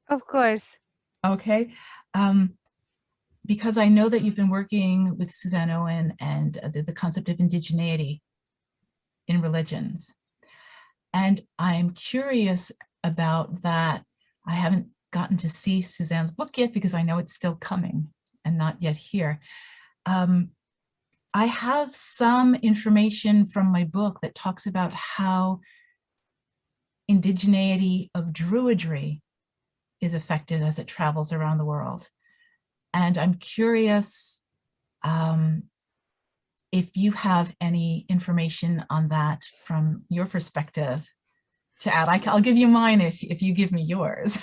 Of course. Okay. Because I know that you've been working with Suzanne Owen and the concept of indigeneity in religions. And I'm curious about that. I haven't gotten to see Suzanne's book yet because I know it's still coming and not yet here. I have some information from my book that talks about how indigeneity of druidry is affected as it travels around the world. And I'm curious if you have any information on that from your perspective to add. I'll give you mine if you give me yours.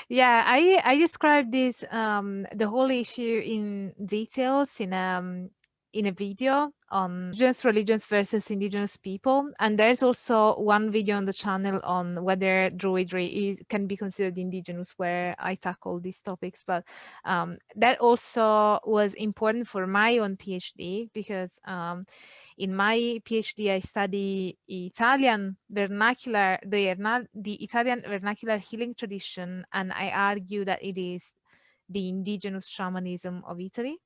Yeah, I described this the whole issue in details in a video on indigenous religions versus indigenous people, and there's also one video on the channel on whether druidry can be considered indigenous, where I tackle these topics. But that also was important for my own PhD because in my PhD, I study Italian vernacular, the Italian vernacular healing tradition, and I argue that it is the indigenous shamanism of Italy.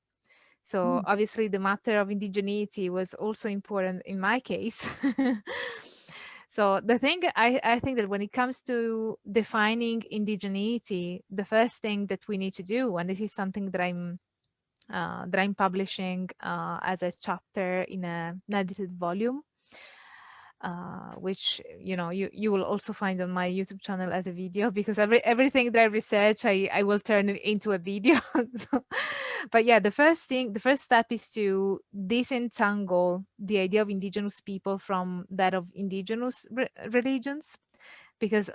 So obviously the matter of indigeneity was also important in my case. So the thing, I think that when it comes to defining indigeneity, the first thing that we need to do, and this is something that I'm publishing as a chapter in an edited volume, which you will also find on my YouTube channel as a video, because everything that I research, I will turn it into a video. But yeah, the first step is to disentangle the idea of indigenous people from that of indigenous religions, because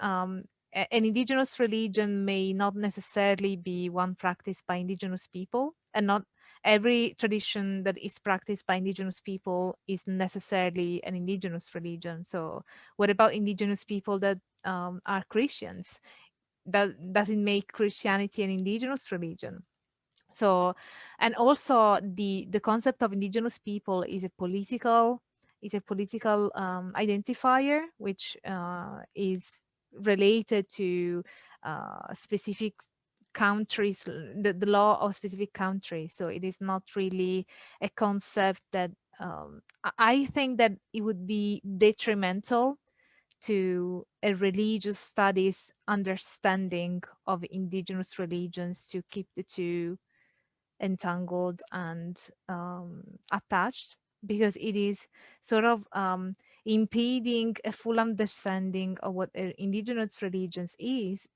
an indigenous religion may not necessarily be one practiced by indigenous people, and not every tradition that is practiced by indigenous people is necessarily an indigenous religion. So what about indigenous people that are Christians? Does it make Christianity an indigenous religion? So, and also the concept of indigenous people is a political identifier, which is related to specific countries, the law of specific countries. So it is not really a concept that I think that it would be detrimental to a religious studies understanding of indigenous religions to keep the two entangled and attached, because it is sort of impeding a full understanding of what indigenous religions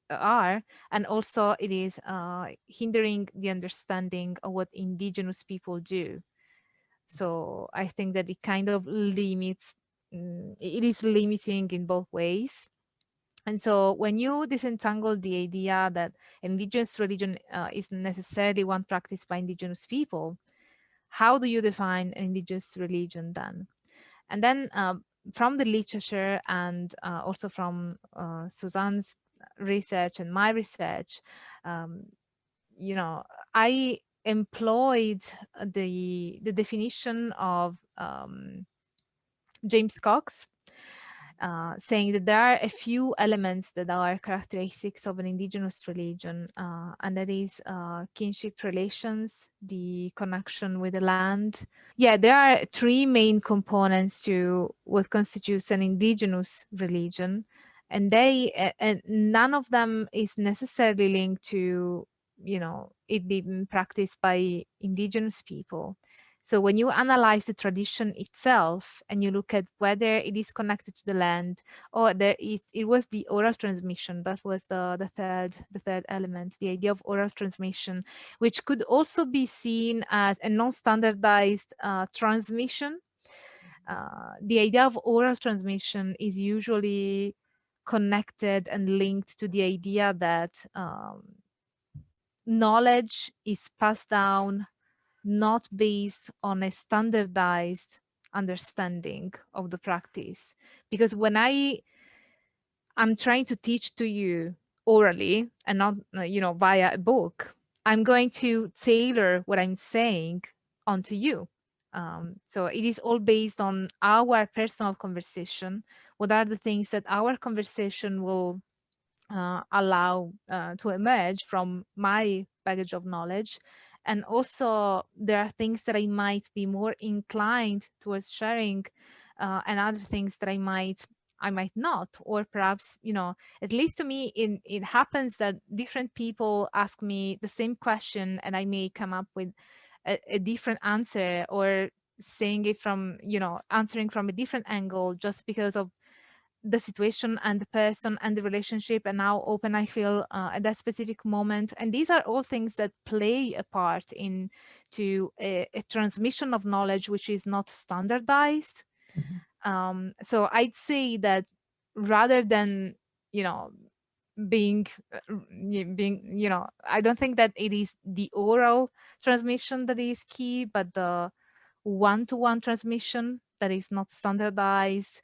are, and also it is hindering the understanding of what indigenous people do. So I think that it kind of limits, it is limiting in both ways. And so when you disentangle the idea that indigenous religion is necessarily one practiced by indigenous people, how do you define an indigenous religion then? And then from the literature and also from Suzanne's research and my research, um, you know, I employed the definition of James Cox, saying that there are a few elements that are characteristics of an indigenous religion, and that is kinship relations, the connection with the land. Yeah, there are three main components to what constitutes an indigenous religion, and and none of them is necessarily linked to, it being practiced by indigenous people. So when you analyze the tradition itself and you look at whether it is connected to the land, or it was the oral transmission, that was the third element, the idea of oral transmission, which could also be seen as a non-standardized transmission. The idea of oral transmission is usually connected and linked to the idea that knowledge is passed down not based on a standardized understanding of the practice. Because when I'm trying to teach to you orally and not, via a book, I'm going to tailor what I'm saying onto you. So it is all based on our personal conversation. What are the things that our conversation will allow to emerge from my baggage of knowledge? And also there are things that I might be more inclined towards sharing, and other things that I might not. Or perhaps, at least to me, it happens that different people ask me the same question and I may come up with a different answer, or saying it from, answering from a different angle, just because of the situation and the person and the relationship and how open I feel at that specific moment. And these are all things that play a part in to a transmission of knowledge which is not standardized. So I'd say that rather than, you know, being I don't think that it is the oral transmission that is key, but the one-to-one transmission that is not standardized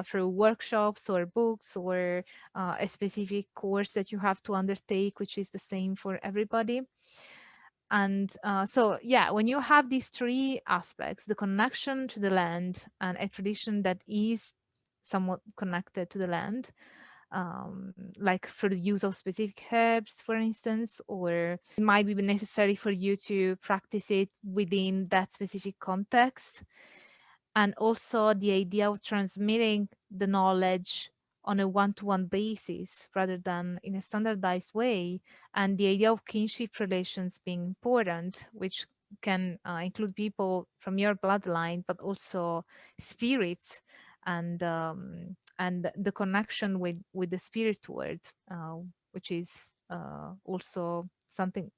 through workshops or books, or a specific course that you have to undertake, which is the same for everybody. And so, yeah, when you have these three aspects, the connection to the land and a tradition that is somewhat connected to the land, like for the use of specific herbs, for instance, or it might be necessary for you to practice it within that specific context. And also the idea of transmitting the knowledge on a one-to-one basis rather than in a standardized way, and the idea of kinship relations being important, which can include people from your bloodline, but also spirits, and the connection with the spirit world, which is also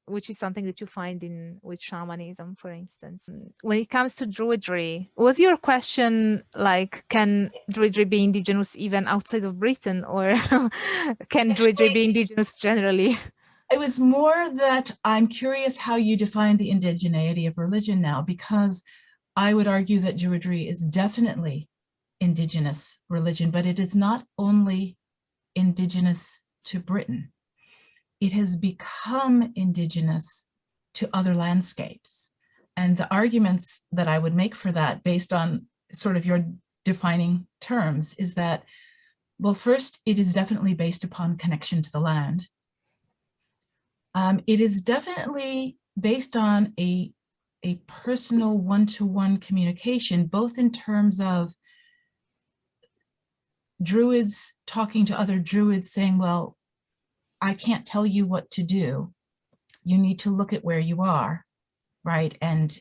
which is something that you find with shamanism, for instance. When it comes to Druidry, was your question like, can Druidry be indigenous even outside of Britain, or can Druidry be indigenous generally? It was more that I'm curious how you define the indigeneity of religion now, because I would argue that Druidry is definitely indigenous religion, but it is not only indigenous to Britain. It has become indigenous to other landscapes. And the arguments that I would make for that, based on sort of your defining terms, is that, well, first, it is definitely based upon connection to the land. It is definitely based on a personal one-to-one communication, both in terms of Druids talking to other Druids saying, well, I can't tell you what to do. You need to look at where you are, right? And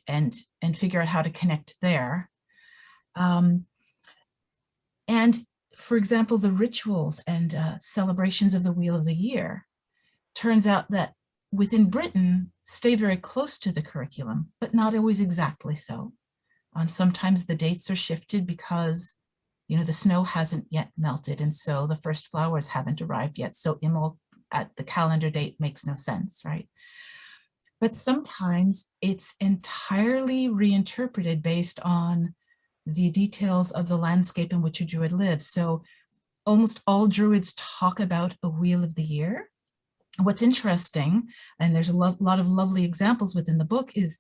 figure out how to connect there. And for example, the rituals and celebrations of the Wheel of the Year, turns out that within Britain stay very close to the curriculum, but not always exactly so. Sometimes the dates are shifted because, you know, the snow hasn't yet melted, and so the first flowers haven't arrived yet. So Imul at the calendar date makes no sense, right? But sometimes it's entirely reinterpreted based on the details of the landscape in which a Druid lives. So almost all Druids talk about a Wheel of the Year. What's interesting, and there's a lot of lovely examples within the book, is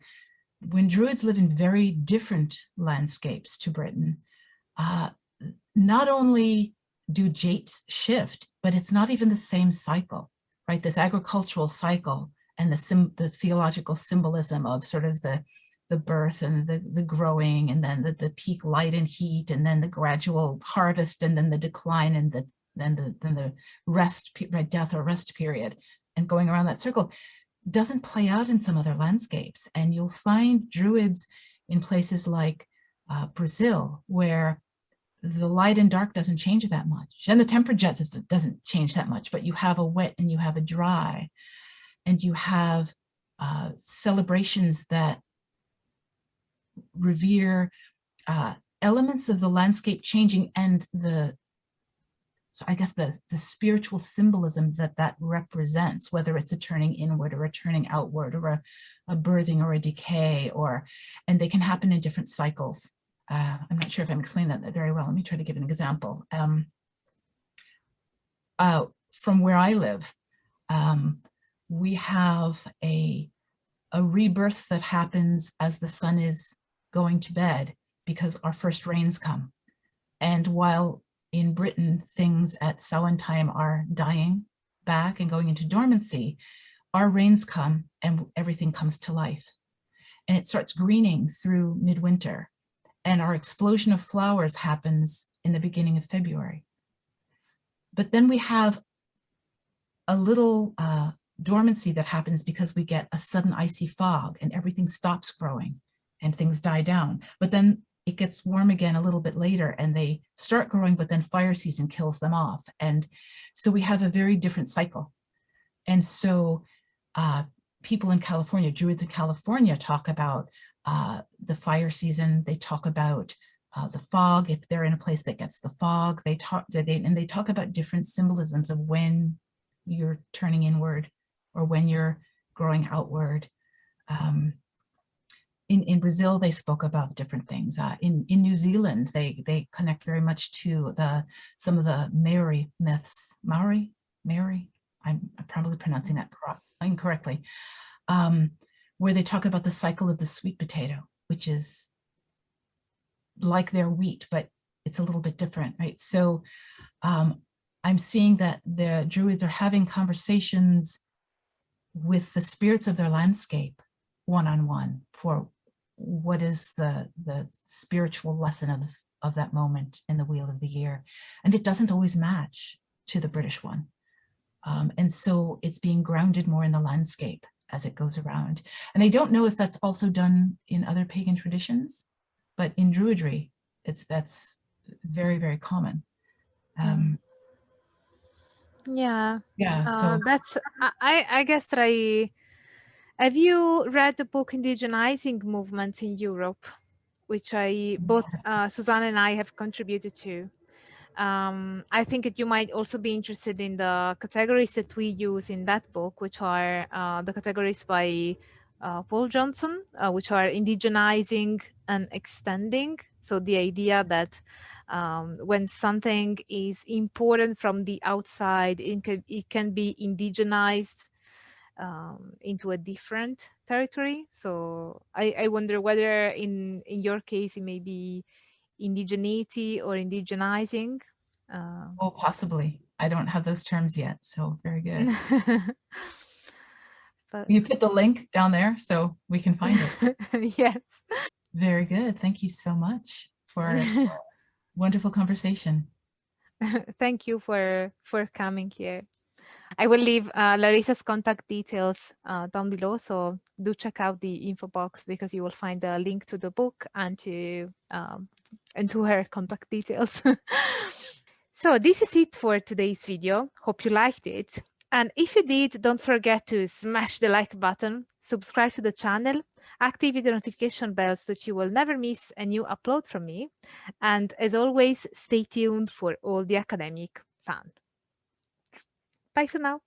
when Druids live in very different landscapes to Britain, not only do dates shift, but it's not even the same cycle, right? This agricultural cycle and the theological symbolism of sort of the birth and the growing, and then the peak light and heat, and then the gradual harvest, and then the decline, and then the rest, right, death or rest period, and going around that circle, doesn't play out in some other landscapes. And you'll find Druids in places like Brazil, where the light and dark doesn't change that much, and the temperature doesn't change that much, but you have a wet and you have a dry, and you have celebrations that revere elements of the landscape changing, and so I guess the spiritual symbolism that represents, whether it's a turning inward or a turning outward, or a birthing or a decay, and they can happen in different cycles. I'm not sure if I'm explaining that very well. Let me try to give an example. From where I live, we have a rebirth that happens as the sun is going to bed, because our first rains come. And while in Britain, things at Samhain time are dying back and going into dormancy, our rains come and everything comes to life. And it starts greening through midwinter. And our explosion of flowers happens in the beginning of February. But then we have a little dormancy that happens because we get a sudden icy fog and everything stops growing and things die down. But then it gets warm again a little bit later and they start growing, but then fire season kills them off. And so we have a very different cycle. And so people in California, Druids in California, talk about the fire season. They talk about the fog, if they're in a place that gets the fog. They talk about different symbolisms of when you're turning inward or when you're growing outward. In Brazil, they spoke about different things. In New Zealand, they connect very much to some of the Maori myths. Maori? I'm probably pronouncing that incorrectly. Where they talk about the cycle of the sweet potato, which is like their wheat, but it's a little bit different, right? So I'm seeing that the Druids are having conversations with the spirits of their landscape one-on-one for what is the spiritual lesson of that moment in the Wheel of the Year. And it doesn't always match to the British one. And so it's being grounded more in the landscape as it goes around. And I don't know if that's also done in other pagan traditions, but in Druidry, that's very, very common. Yeah. Yeah, so that's I guess that Have you read the book Indigenizing Movements in Europe, which both Susanne and I have contributed to? I think that you might also be interested in the categories that we use in that book, which are the categories by Paul Johnson, which are indigenizing and extending. So the idea that when something is important from the outside, it can be indigenized into a different territory. So I wonder whether in your case it may be indigeneity or indigenizing. Oh, possibly. I don't have those terms yet, so very good. But You put the link down there so we can find it. yes. Very good. Thank you so much for a wonderful conversation. Thank you for coming here. I will leave Larissa's contact details down below, so do check out the info box because you will find a link to the book and to her contact details. So this is it for today's video. Hope you liked it. And if you did, don't forget to smash the like button, subscribe to the channel, activate the notification bell so that you will never miss a new upload from me. And as always, stay tuned for all the academic fun. Bye for now.